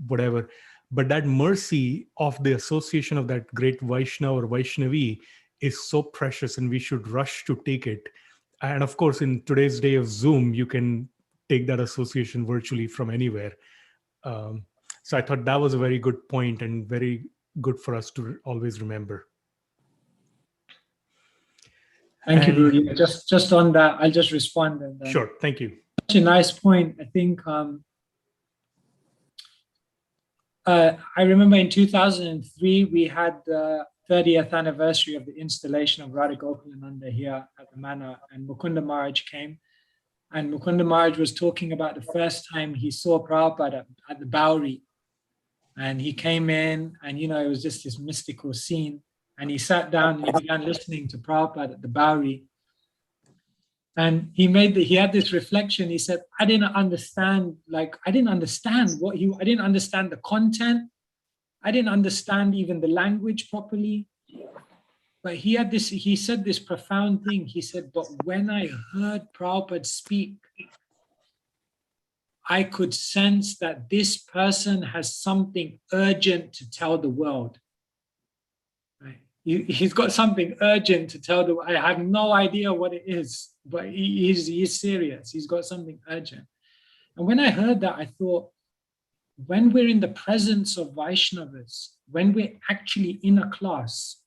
C: whatever. But that mercy of the association of that great Vaishnava or Vaishnavi is so precious, and we should rush to take it. And of course, in today's day of Zoom, you can take that association virtually from anywhere. So I thought that was a very good point and very good for us to always remember.
A: Thank you, Rudy. Just on that, I'll just respond. And
C: sure, thank you.
A: Such a nice point. I think I remember in 2003, we had the 30th anniversary of the installation of Radha Gokulananda here at the Manor, and Mukunda Maharaj came. And Mukunda Maharaj was talking about the first time he saw Prabhupada at the Bowery. And he came in, and it was just this mystical scene. And he sat down and he began listening to Prabhupada at the Bowery. And he had this reflection. He said, I didn't understand the content. I didn't understand even the language properly. But he said this profound thing. He said, but when I heard Prabhupada speak, I could sense that this person has something urgent to tell the world. Right? he's got something urgent to tell them. I have no idea what it is, but he's serious. He's got something urgent. And when I heard that, I thought, when we're in the presence of Vaishnavas, when we're actually in a class,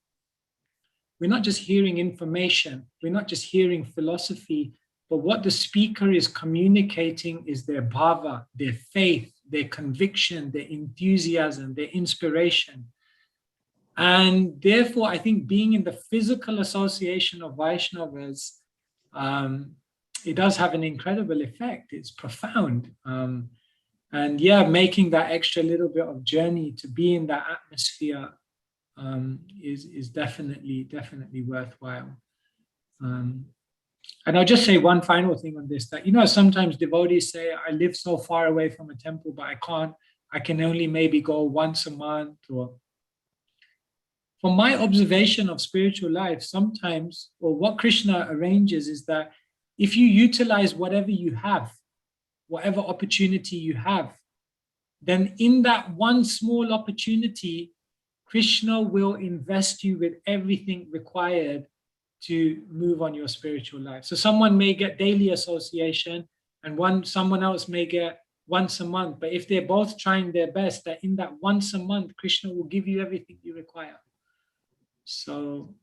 A: we're not just hearing information, we're not just hearing philosophy, but what the speaker is communicating is their bhava, their faith, their conviction, their enthusiasm, their inspiration. And therefore, I think being in the physical association of Vaishnavas, it does have an incredible effect. It's profound. And yeah, making that extra little bit of journey to be in that atmosphere is definitely worthwhile. And I'll just say one final thing on this, that, sometimes devotees say, I live so far away from a temple, but I can only maybe go once a month. Or from my observation of spiritual life, sometimes, or what Krishna arranges is that if you utilize whatever you have, whatever opportunity you have, then in that one small opportunity, Krishna will invest you with everything required to move on your spiritual life. So someone may get daily association and someone else may get once a month. But if they're both trying their best, that in that once a month, Krishna will give you everything you require. So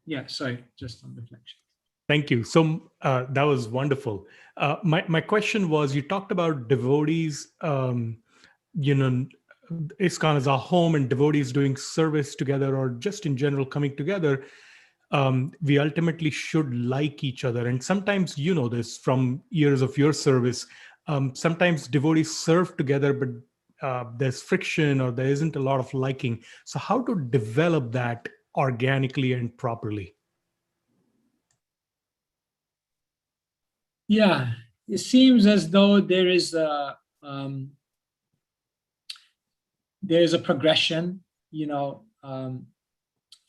A: yeah, sorry, just on reflection.
C: Thank you. So that was wonderful. My question was, you talked about devotees, ISKCON is our home, and devotees doing service together, or just in general coming together. We ultimately should like each other. And sometimes, this from years of your service, sometimes devotees serve together, but there's friction or there isn't a lot of liking. So how to develop that organically and properly?
A: Yeah, it seems as though there is a progression.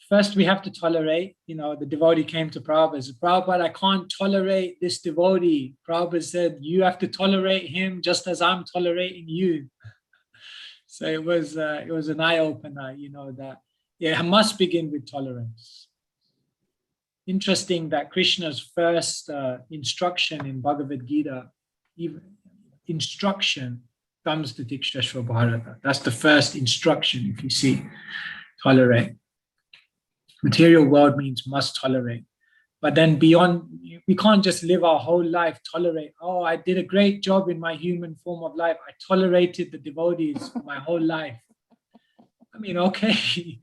A: First we have to tolerate. The devotee came to Prabhupada and said, Prabhupada, I can't tolerate this devotee. Prabhupada said, you have to tolerate him just as I'm tolerating you. So it was an eye-opener, that it must begin with tolerance. Interesting that Krishna's first instruction in Bhagavad Gita, instruction comes to Tikshashva Bharata. That's the first instruction, if you see, tolerate. Material world means must tolerate. But then beyond, we can't just live our whole life tolerate. Oh, I did a great job in my human form of life. I tolerated the devotees for my whole life. I mean, okay,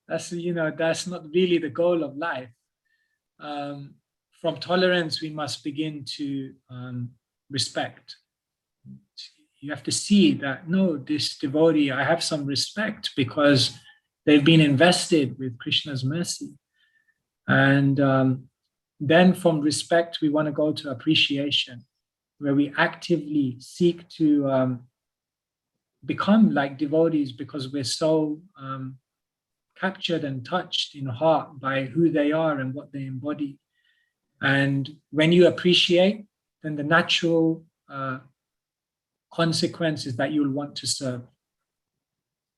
A: that's not really the goal of life. From tolerance, we must begin to respect. You have to see that, no, this devotee, I have some respect because they've been invested with Krishna's mercy. And then from respect, we want to go to appreciation, where we actively seek to become like devotees because we're so captured and touched in heart by who they are and what they embody. And when you appreciate, then the natural consequence is that you'll want to serve.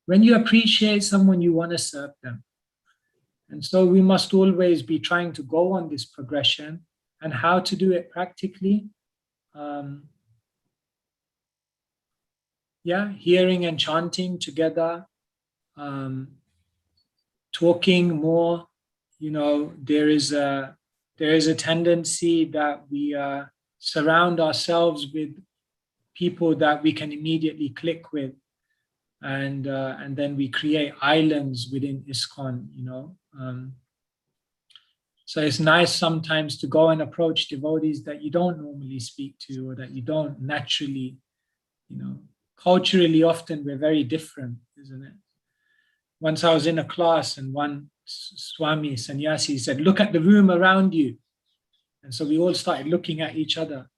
A: When you appreciate someone, you want to serve them. And so we must always be trying to go on this progression, and how to do it practically. Hearing and chanting together, talking more. There is a tendency that we surround ourselves with people that we can immediately click with, and then we create islands within ISKCON. So it's nice sometimes to go and approach devotees that you don't normally speak to, or that you don't naturally, culturally often we're very different, isn't it? Once I was in a class and one Swami Sannyasi said, look at the room around you. And so we all started looking at each other.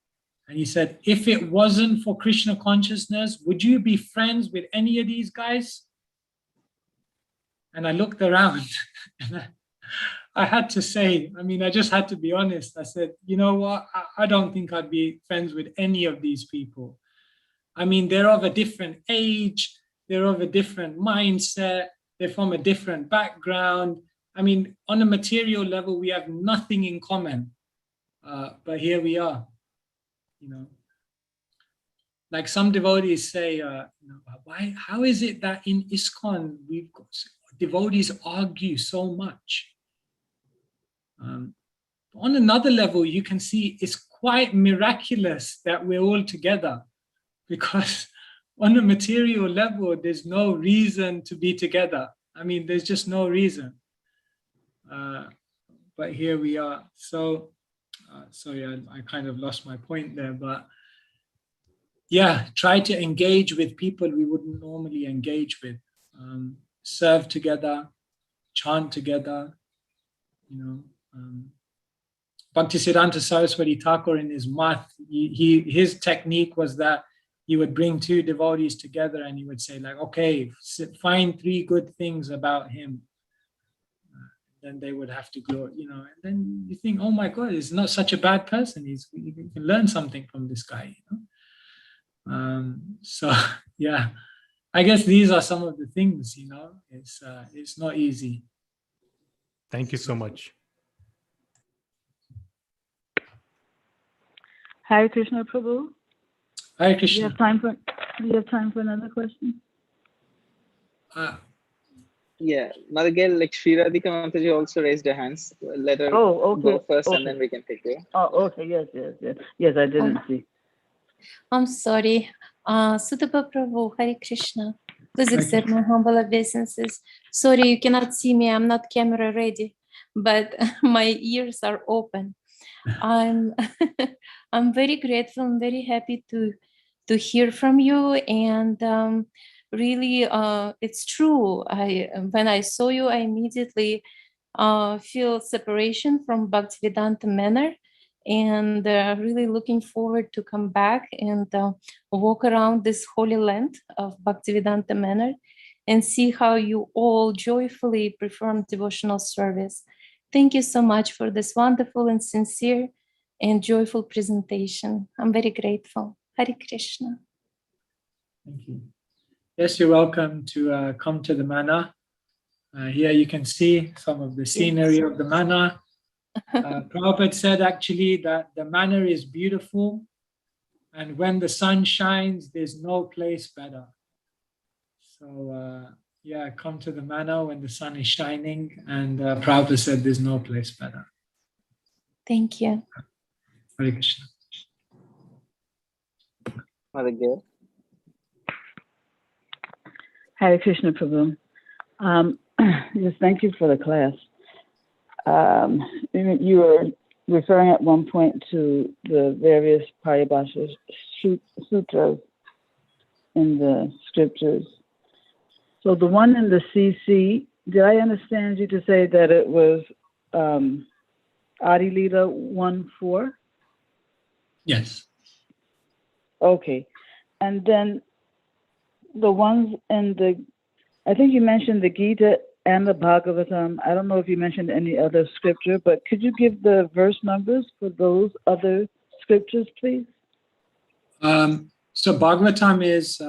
A: And he said, if it wasn't for Krishna consciousness, would you be friends with any of these guys? And I looked around and I had to say, I just had to be honest. I said, you know what? I don't think I'd be friends with any of these people. They're of a different age. They're of a different mindset. They're from a different background. I mean, on a material level, we have nothing in common. But here we are, you know. Like some devotees say, how is it that in ISKCON we've got devotees argue so much? On another level, you can see it's quite miraculous that we're all together, because on a material level, there's no reason to be together. I mean, there's just no reason. But here we are. So yeah, I kind of lost my point there, but yeah, try to engage with people we wouldn't normally engage with. Serve together, chant together, you know. Bhaktisiddhanta Saraswati Thakur in his math, his technique was that he would bring two devotees together and he would say like, okay, find 3 good things about him. Then they would have to go, you know, and then you think, oh my God, he's not such a bad person. You can learn something from this guy, you know. So yeah, I guess these are some of the things, you know. It's not easy.
C: Thank you so much.
D: Hare Krishna, Prabhu.
A: Hare
D: Do
A: Krishna.
D: you have time for another question?
B: Yeah, Mother Gail, like Sri Radhika Mataji also raised her hands. Let her
D: Okay.
B: go first,
D: Okay.
B: and then we can take her.
D: Oh, okay. Yes, I didn't see.
E: I'm sorry. Sutapa Prabhu, Hare Krishna. Please accept my humble obeisances. Sorry, you cannot see me. I'm not camera ready, but my ears are open. I'm I'm very grateful and very happy to hear from you. And really, it's true. When I saw you, I immediately feel separation from Bhaktivedanta manner, and really looking forward to come back and walk around this holy land of Bhaktivedanta manner and see how you all joyfully perform devotional service. Thank you so much for this wonderful and sincere and joyful presentation. I'm very grateful. Hare Krishna.
A: Thank you. Yes, you're welcome to come to the manor. Here you can see some of the scenery of the manor. Prabhupada said actually that the manor is beautiful, and when the sun shines, there's no place better. So yeah, come to the manor when the sun is shining, and Prabhupada said there's no place better.
E: Thank you.
A: Hare Krishna.
B: Mother Gail.
D: Hare Krishna, Prabhu. Yes, thank you for the class. You were referring at one point to the various Paribasa Sutras in the scriptures. So the one in the CC, did I understand you to say that it was Adi Lila 1:4?
A: Yes.
D: Okay. And then the ones in I think you mentioned the Gita and the Bhagavatam. I don't know if you mentioned any other scripture, but could you give the verse numbers for those other scriptures, please?
A: So Bhagavatam is,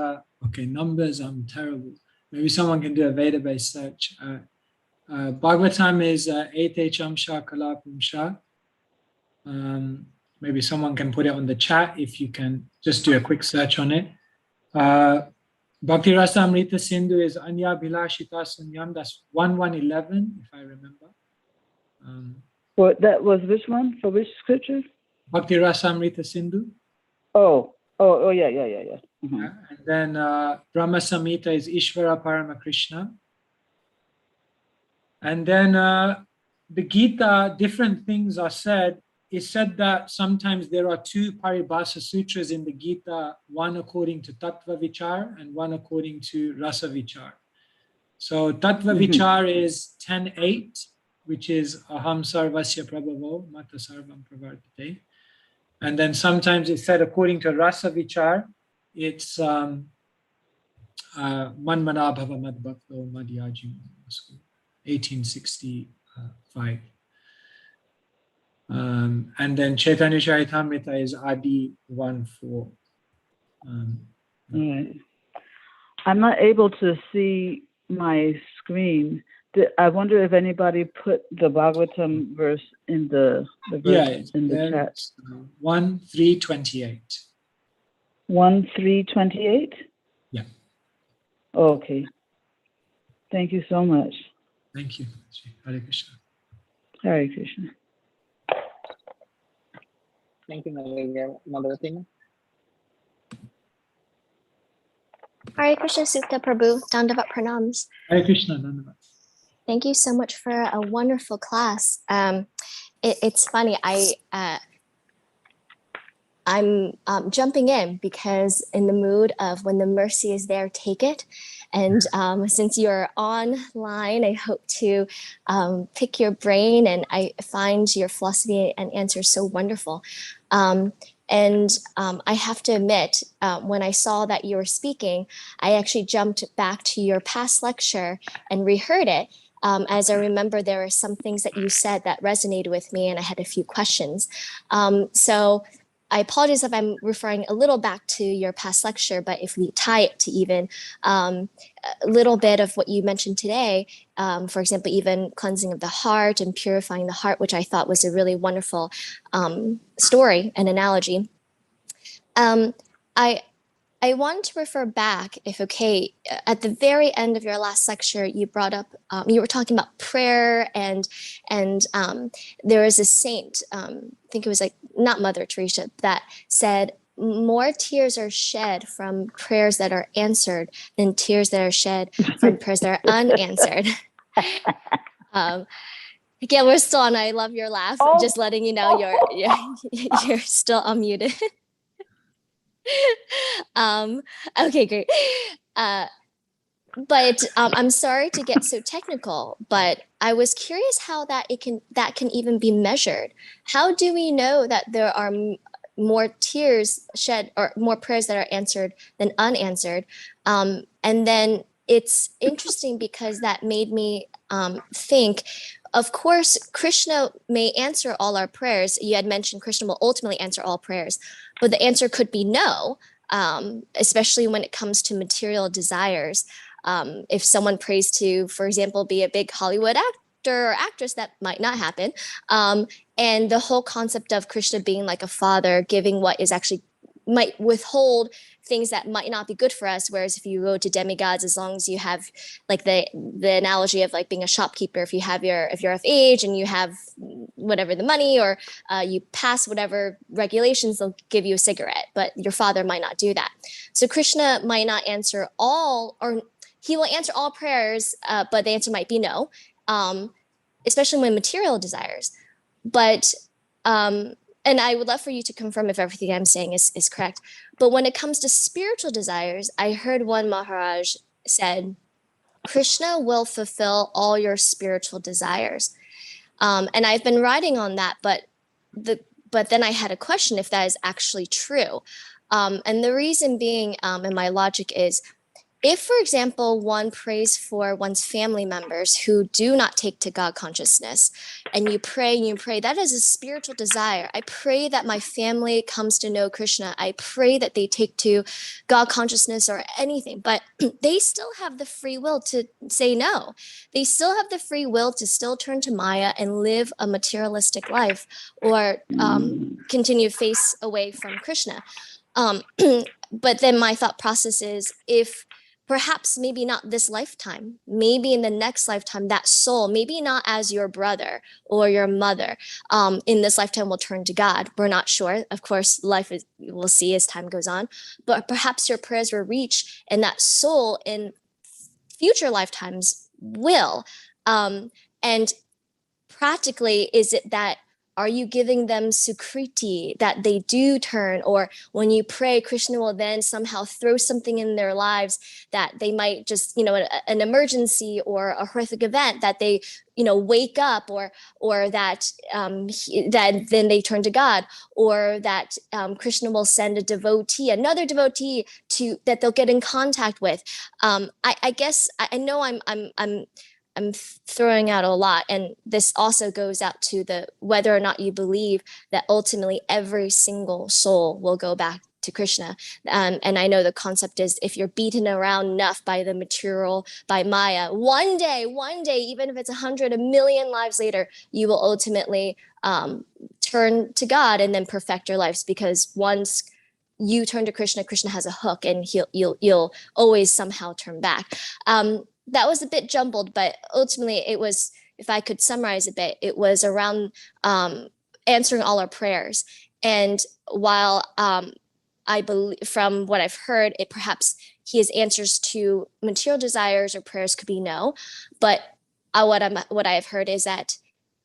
A: okay, numbers, I'm terrible. Maybe someone can do a Veda-based search. Bhagavatam is Ete Chamsha Kalapumsha. Maybe someone can put it on the chat if you can just do a quick search on it. Bhakti Rasamrita Sindhu is Anya Bhilashita Sunyam. That's 1111, if I remember.
D: That was which one? For which scripture?
A: Bhakti Rasamrita Sindhu.
D: Oh, yeah. Mm-hmm.
A: And then Brahma Samhita is Ishvara Parama Krishna. And then the Gita, different things are said. It's said that sometimes there are 2 Paribasa Sutras in the Gita, one according to Tattva Vichar and one according to Rasa Vichar. So Tattva Vichar is 10.8, which is Aham Sarvasya Prabhavo Mata Sarvam Pravartate. And then sometimes it's said according to Rasa Vichar, it's Manmana Bhava Madbhakto Madhyajim, 1865. And then Chaitanya Charitamrita is Adi 1:4.
D: Right. I'm not able to see my screen, I wonder if anybody put the Bhagavatam verse in the verse in the chat.
A: 1:3:28.
D: 1:3:28?
A: Yeah.
D: Okay. Thank you so much.
A: Thank you. Hare Krishna.
D: Hare Krishna.
B: Thank you, Mother Athena.
F: Hare Krishna Sutta Prabhu, Dandavat Pranams.
A: Hare Krishna. Dandavat.
F: Thank you so much for a wonderful class. It's funny, I'm jumping in because in the mood of when the mercy is there, take it. And since you're online, I hope to pick your brain, and I find your philosophy and answers so wonderful. I have to admit, when I saw that you were speaking, I actually jumped back to your past lecture and reheard it. As I remember, there are some things that you said that resonated with me, and I had a few questions. So I apologize if I'm referring a little back to your past lecture, but if we tie it to even a little bit of what you mentioned today, for example, even cleansing of the heart and purifying the heart, which I thought was a really wonderful story and analogy. I want to refer back, if okay, at the very end of your last lecture, you brought up, you were talking about prayer, and there was a saint, I think it was like, not Mother Teresa, that said, more tears are shed from prayers that are answered than tears that are shed from prayers that are unanswered. Again, we're still on. I love your laugh.
D: Oh.
F: Just letting you know you're still unmuted. Okay, great. But I'm sorry to get so technical, but I was curious how that can even be measured. How do we know that there are more tears shed or more prayers that are answered than unanswered? And then it's interesting because that made me think, of course, Krishna may answer all our prayers. You had mentioned Krishna will ultimately answer all prayers, but the answer could be no, especially when it comes to material desires. If someone prays to, for example, be a big Hollywood actor or actress, that might not happen. And the whole concept of Krishna being like a father, giving what is actually might withhold things that might not be good for us. Whereas if you go to demigods, as long as you have like the analogy of like being a shopkeeper, if you're of age and you have whatever the money, or you pass whatever regulations, they'll give you a cigarette, but your father might not do that. So Krishna might not answer all, or he will answer all prayers, but the answer might be no, especially when material desires. But and I would love for you to confirm if everything I'm saying is correct. But when it comes to spiritual desires, I heard one Maharaj said, Krishna will fulfill all your spiritual desires. And I've been writing on that, but then I had a question if that is actually true. And the reason being, and my logic is, if, for example, one prays for one's family members who do not take to God consciousness, and you pray, that is a spiritual desire. I pray that my family comes to know Krishna. I pray that they take to God consciousness or anything, but they still have the free will to say no. They still have the free will to still turn to Maya and live a materialistic life, or continue to face away from Krishna. But then my thought process is, if perhaps maybe not this lifetime, maybe in the next lifetime, that soul, maybe not as your brother or your mother, in this lifetime will turn to God. We're not sure. Of course, we'll see as time goes on, but perhaps your prayers will reach, and that soul in future lifetimes will. And practically, is it that, are you giving them sukriti, that they do turn? Or when you pray, Krishna will then somehow throw something in their lives that they might just, an emergency or a horrific event that they, wake up, or that that then they turn to God, or that Krishna will send another devotee that they'll get in contact with. I guess I know I'm throwing out a lot, and this also goes out to whether or not you believe that ultimately every single soul will go back to Krishna. And I know the concept is if you're beaten around enough by the material, by Maya, one day, even if it's 100, 1,000,000 lives later, you will ultimately turn to God and then perfect your lives, because once you turn to Krishna, Krishna has a hook, and you'll always somehow turn back. That was a bit jumbled, but ultimately it was, if I could summarize a bit, it was around answering all our prayers. And while I believe, from what I've heard, it perhaps his answers to material desires or prayers could be no, but what I have heard is that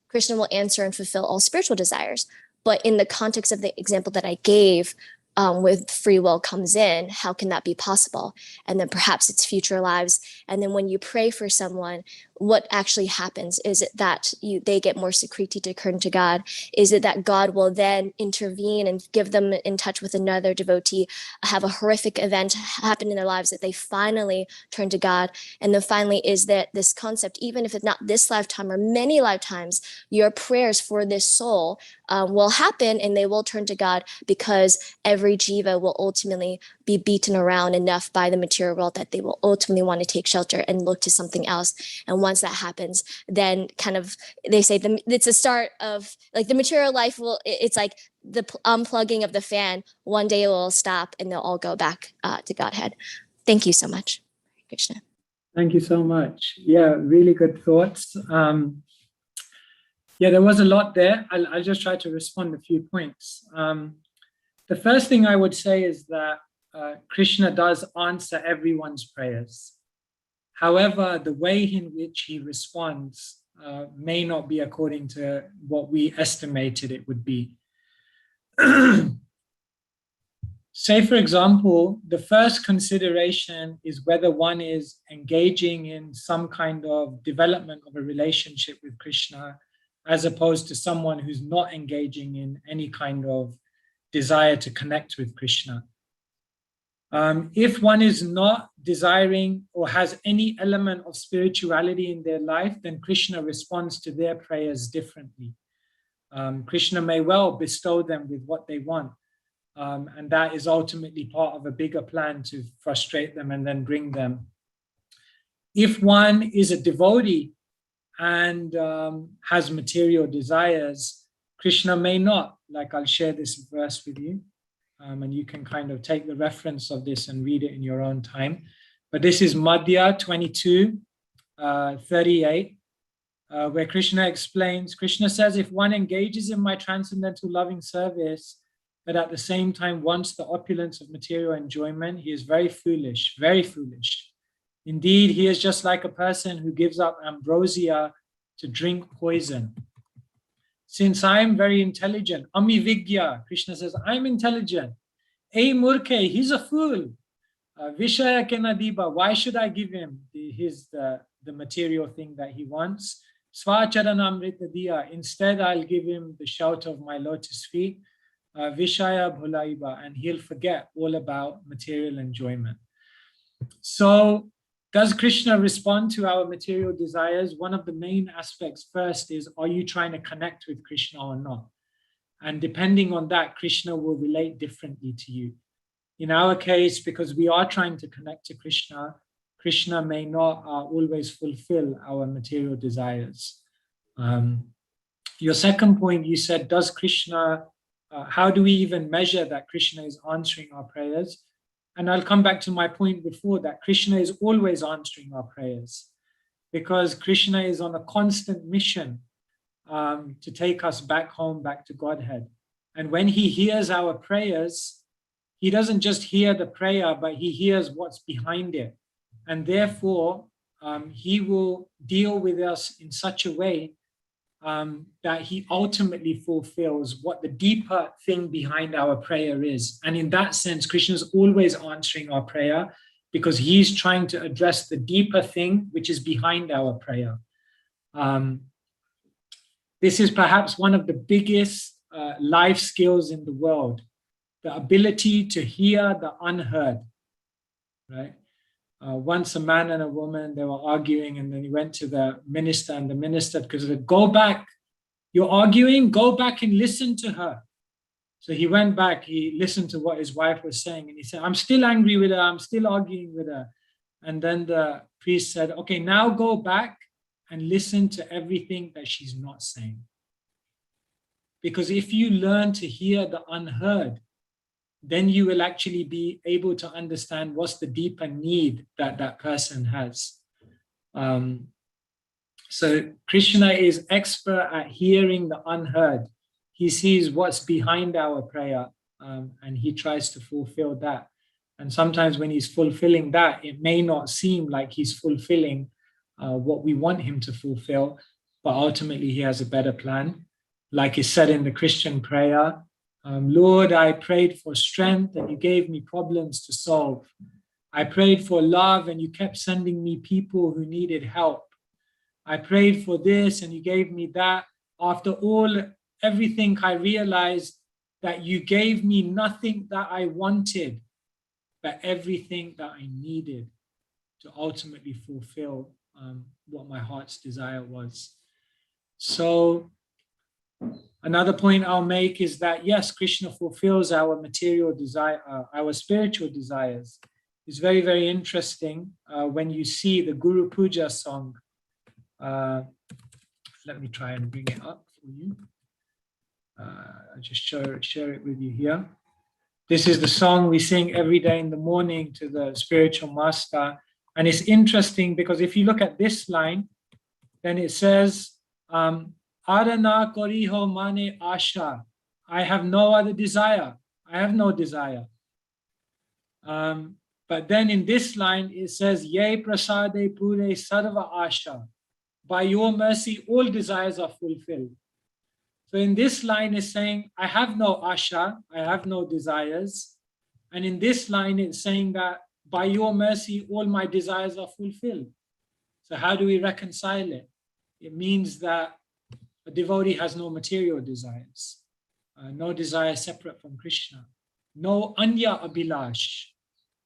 F: Krishna will answer and fulfill all spiritual desires. But in the context of the example that I gave, with free will comes in, how can that be possible? And then perhaps it's future lives. And then when you pray for someone, what actually happens? Is it that they get more Sukriti to turn to God? Is it that God will then intervene and give them in touch with another devotee, have a horrific event happen in their lives that they finally turn to God? And then finally is that this concept, even if it's not this lifetime or many lifetimes, your prayers for this soul will happen and they will turn to God, because every jiva will ultimately be beaten around enough by the material world that they will ultimately want to take shelter and look to something else. And once that happens, then kind of, they say it's a start of, like, the material life will, it's like the unplugging of the fan. One day it will stop and they'll all go back to Godhead. Thank you so much, Krishna.
A: Thank you so much. Yeah, really good thoughts. Yeah, there was a lot there. I'll just try to respond a few points. The first thing I would say is that Krishna does answer everyone's prayers. However, the way in which he responds may not be according to what we estimated it would be. Say, for example, the first consideration is whether one is engaging in some kind of development of a relationship with Krishna, as opposed to someone who's not engaging in any kind of desire to connect with Krishna. If one is not desiring or has any element of spirituality in their life, then Krishna responds to their prayers differently. Krishna may well bestow them with what they want, and that is ultimately part of a bigger plan to frustrate them and then bring them. If one is a devotee and has material desires, Krishna may not. Like, I'll share this verse with you, and you can kind of take the reference of this and read it in your own time. But this is Madhya 22:38, where Krishna explains, Krishna says, if one engages in my transcendental loving service, but at the same time wants the opulence of material enjoyment, he is very foolish, very foolish. Indeed, he is just like a person who gives up ambrosia to drink poison. Since I am very intelligent, Ami Vigya, Krishna says, I'm intelligent. Hey Murke, he's a fool. Vishaya Kenadiba, why should I give him the material thing that he wants? Svacharanamrita Diya, instead I'll give him the shelter of my lotus feet. Vishaya Bhulaiba, and he'll forget all about material enjoyment. So, does Krishna respond to our material desires? One of the main aspects first is, are you trying to connect with Krishna or not? And depending on that, Krishna will relate differently to you. In our case, because we are trying to connect to Krishna, Krishna may not always fulfill our material desires. Your second point, you said, does Krishna, how do we even measure that Krishna is answering our prayers? And I'll come back to my point before that Krishna is always answering our prayers, because Krishna is on a constant mission to take us back home, back to Godhead. And when he hears our prayers, he doesn't just hear the prayer, but he hears what's behind it. And therefore, he will deal with us in such a way that he ultimately fulfills what the deeper thing behind our prayer is. And in that sense, Krishna is always answering our prayer, because he's trying to address the deeper thing which is behind our prayer. This is perhaps one of the biggest life skills in the world, the ability to hear the unheard, right? Once a man and a woman, they were arguing, and then he went to the minister, and the minister, because go back, you're arguing, go back and listen to her. So he went back, he listened to what his wife was saying, and he said, I'm still angry with her, I'm still arguing with her. And then the priest said, okay, now go back and listen to everything that she's not saying. Because if you learn to hear the unheard, then you will actually be able to understand what's the deeper need that that person has. So Krishna is expert at hearing the unheard. He sees what's behind our prayer, and he tries to fulfill that. And sometimes when he's fulfilling that, it may not seem like he's fulfilling what we want him to fulfill, but ultimately he has a better plan. Like is said in the Christian prayer, Lord, I prayed for strength and you gave me problems to solve. I prayed for love and you kept sending me people who needed help. I prayed for this and you gave me that. After everything, I realized that you gave me nothing that I wanted, but everything that I needed to ultimately fulfill what my heart's desire was. So another point I'll make is that, yes, Krishna fulfills our material desire, our spiritual desires. It's very, very interesting when you see the Guru Puja song. Let me try and bring it up for you. I'll just share it with you here. This is the song we sing every day in the morning to the spiritual master. And it's interesting because if you look at this line, then it says, Arana koriho mane asha. I have no other desire. I have no desire. But then in this line, it says, Ye prasade pure sarva asha. By your mercy, all desires are fulfilled. So in this line is saying, I have no asha, I have no desires. And in this line, it's saying that by your mercy, all my desires are fulfilled. So how do we reconcile it? It means that a devotee has no material desires, no desire separate from Krishna, no anya abhilash.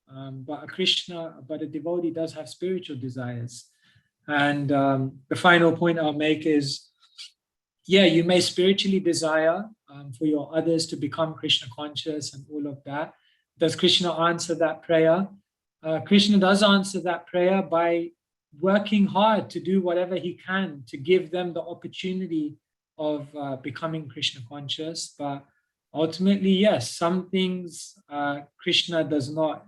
A: But a devotee does have spiritual desires. And the final point I'll make is, yeah, you may spiritually desire for your others to become Krishna conscious and all of that. Does Krishna answer that prayer? Krishna does answer that prayer by working hard to do whatever he can to give them the opportunity of becoming Krishna conscious. But ultimately, yes, some things Krishna does not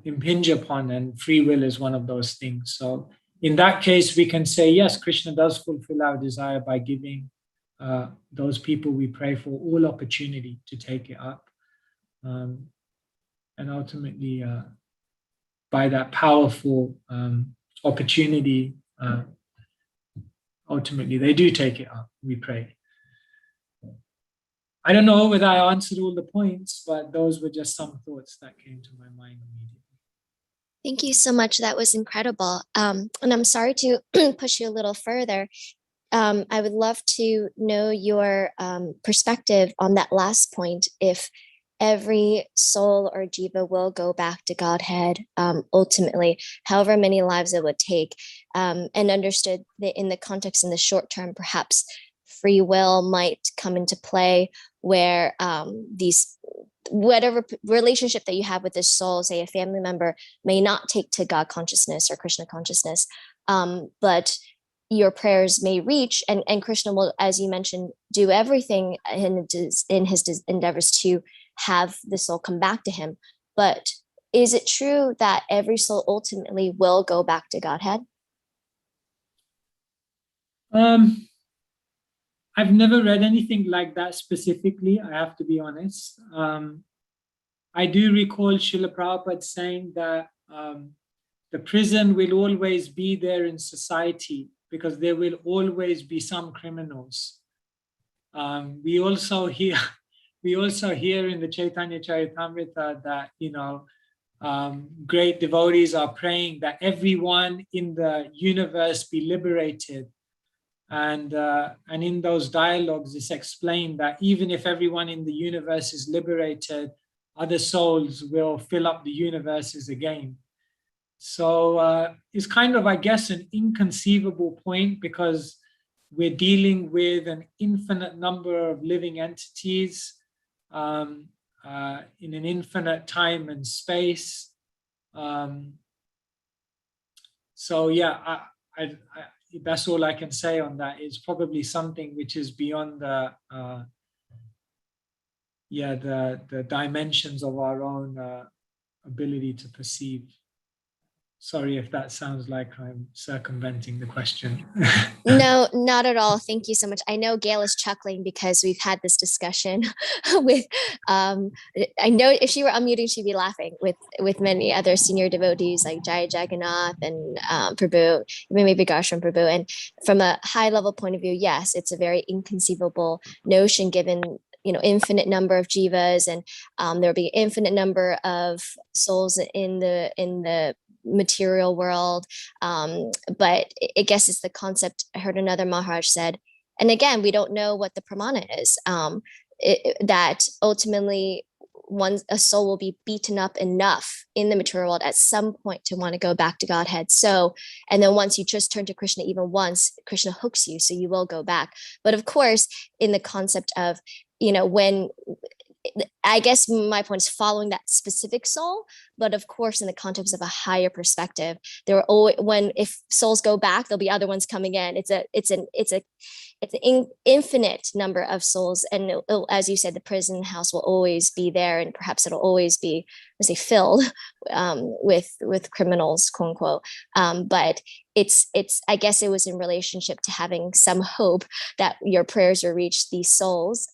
A: impinge upon, and free will is one of those things. So in that case, we can say, yes, Krishna does fulfill our desire by giving those people we pray for all opportunity to take it up. And ultimately, by that powerful opportunity, ultimately they do take it up, we pray. I don't know whether I answered all the points, but those were just some thoughts that came to my mind immediately.
F: Thank you so much. That was incredible. And I'm sorry to push you a little further. I would love to know your perspective on that last point. If every soul or jiva will go back to Godhead, ultimately, however many lives it would take, and understood that in the context in the short term, perhaps free will might come into play, where whatever relationship that you have with this soul, say a family member, may not take to God consciousness or Krishna consciousness, but your prayers may reach, and Krishna will, as you mentioned, do everything in his endeavors to have the soul come back to him. But is it true that every soul ultimately will go back to Godhead?
A: I've never read anything like that specifically, I have to be honest. I do recall Srila Prabhupada saying that the prison will always be there in society because there will always be some criminals. We also hear in the Chaitanya Charitamrita that great devotees are praying that everyone in the universe be liberated. And in those dialogues, it's explained that even if everyone in the universe is liberated, other souls will fill up the universes again. So it's kind of, I guess, an inconceivable point, because we're dealing with an infinite number of living entities in an infinite time and space. So yeah, that's all I can say on that. It's probably something which is beyond the dimensions of our own ability to perceive. Sorry if that sounds like I'm circumventing the question.
F: No, not at all. Thank you so much. I know Gail is chuckling because we've had this discussion with, I know if she were unmuting, she'd be laughing with many other senior devotees like Jaya Jagannath and Prabhu, even maybe Gershon Prabhu. And from a high level point of view, yes, it's a very inconceivable notion given, you know, infinite number of jivas, and there'll be infinite number of souls in the material world. But I guess it's the concept. I heard another Maharaj said, and again, we don't know what the pramana is, that ultimately a soul will be beaten up enough in the material world at some point to want to go back to Godhead. So, and then once you just turn to Krishna even once, Krishna hooks you, so you will go back. But of course, in the concept of, you know, when, I guess my point is following that specific soul, but of course, in the context of a higher perspective, there are always, if souls go back, there'll be other ones coming in. It's an infinite number of souls, and as you said, the prison house will always be there, and perhaps it'll always be, let's say, filled with criminals, quote unquote. But it's I guess it was in relationship to having some hope that your prayers will reach these souls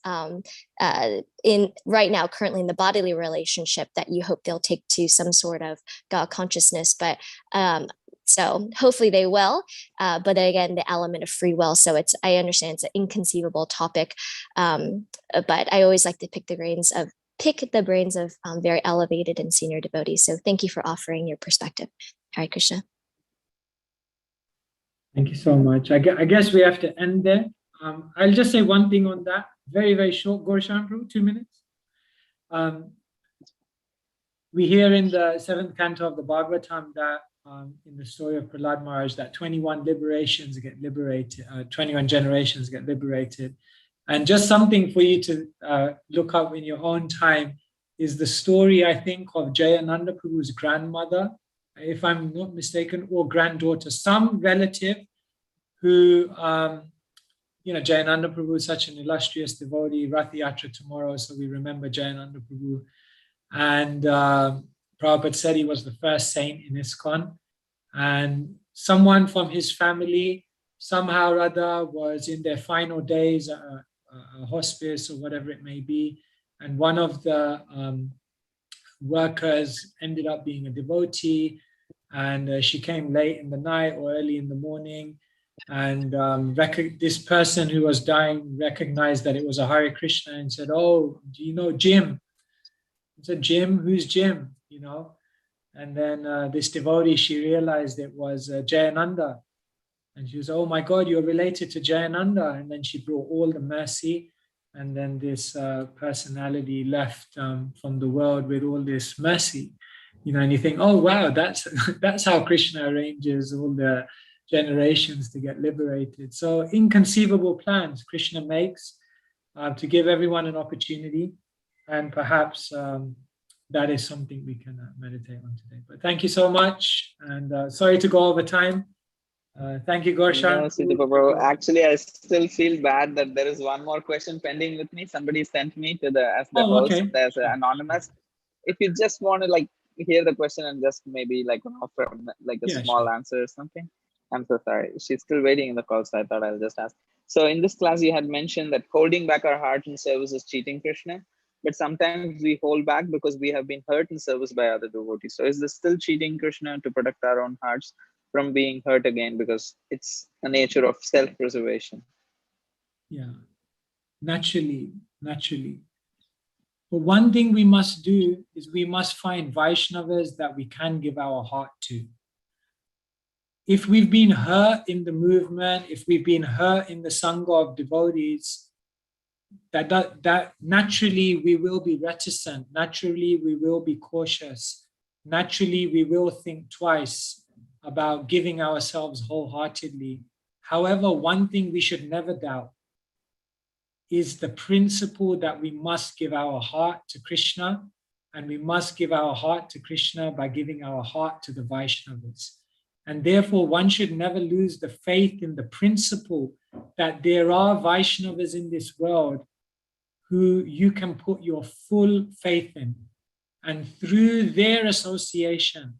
F: in right now, currently in the bodily relationship, that you hope they'll take to some sort of God consciousness. But so hopefully they will, but again, the element of free will. So I understand it's an inconceivable topic, but I always like to pick the brains of very elevated and senior devotees. So thank you for offering your perspective. Hare Krishna.
A: Thank you so much. I guess we have to end there. I'll just say one thing on that, very, very short. Gorshan Prabhu, 2 minutes. We hear in the 7th canto of the Bhagavatam that in the story of Prahlad Maharaj, that 21 liberations get liberated, 21 generations get liberated. And just something for you to look up in your own time is the story, I think, of Jayananda Prabhu's grandmother, if I'm not mistaken, or granddaughter, some relative who, you know, Jayananda Prabhu is such an illustrious devotee. Rathyatra tomorrow, so we remember Jayananda Prabhu. And Prabhupada said he was the first saint in ISKCON. And someone from his family, somehow or other, was in their final days at a hospice or whatever it may be. And one of the workers ended up being a devotee. And she came late in the night or early in the morning. And this person who was dying recognized that it was a Hare Krishna and said, "Oh, do you know Jim?" I said, "Jim? Who's Jim?" You know? And then this devotee, she realized it was Jayananda. And she was, "Oh my God, you're related to Jayananda." And then she brought all the mercy. And then this personality left from the world with all this mercy. You know, and you think, oh wow, that's how Krishna arranges all the generations to get liberated. So inconceivable plans Krishna makes to give everyone an opportunity. And perhaps that is something we can meditate on today. But thank you so much. And sorry to go over time. Thank you, Gorshan.
B: No, Sutapa Prabhu. Actually, I still feel bad that there is one more question pending with me. Somebody sent me to as the host,
A: okay.
B: as anonymous. If you just want to like hear the question and just maybe like offer like a small answer or something. I'm so sorry. She's still waiting in the call, so I thought I'll just ask. So in this class, you had mentioned that holding back our heart in service is cheating Krishna. But sometimes we hold back because we have been hurt in service by other devotees. So is this still cheating Krishna to protect our own hearts from being hurt again, because it's a nature of self-preservation?
A: Yeah, naturally. But one thing we must do is we must find Vaishnavas that we can give our heart to. If we've been hurt in the movement, if we've been hurt in the Sangha of devotees, that naturally we will be reticent, naturally we will be cautious, naturally we will think twice about giving ourselves wholeheartedly. However, one thing we should never doubt is the principle that we must give our heart to Krishna, and we must give our heart to Krishna by giving our heart to the Vaishnavas. And therefore, one should never lose the faith in the principle that there are Vaishnavas in this world who you can put your full faith in. And through their association,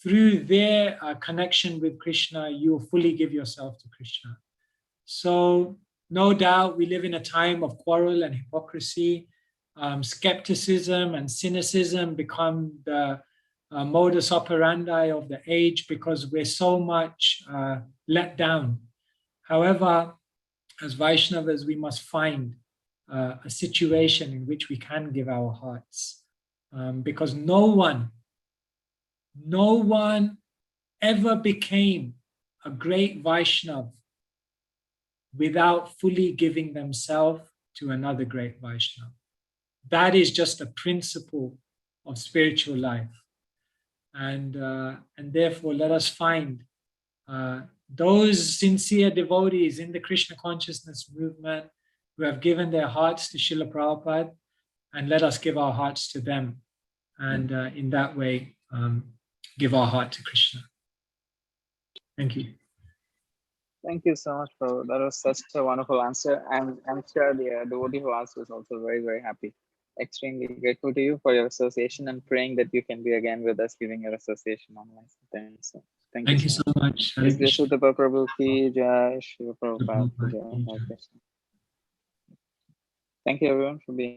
A: through their connection with Krishna, you will fully give yourself to Krishna. So no doubt we live in a time of quarrel and hypocrisy. Skepticism and cynicism become the modus operandi of the age because we're so much let down. However, as Vaishnavas, we must find a situation in which we can give our hearts, because no one ever became a great Vaishnav without fully giving themselves to another great Vaishnav. That is just a principle of spiritual life. And therefore, let us find those sincere devotees in the Krishna consciousness movement who have given their hearts to Srila Prabhupada, and let us give our hearts to them. And in that way, give our heart to Krishna. Thank you.
B: Thank you so much, Prabhu. That was such a wonderful answer. I'm sure the devotee who asked was also very, very happy. Extremely grateful to you for your association and praying that you can be again with us giving your association online. So thank you so
A: much.
B: Is this Sutapa Prabhu ki jai, Shiva Prabhupada ki jai. Thank you everyone for being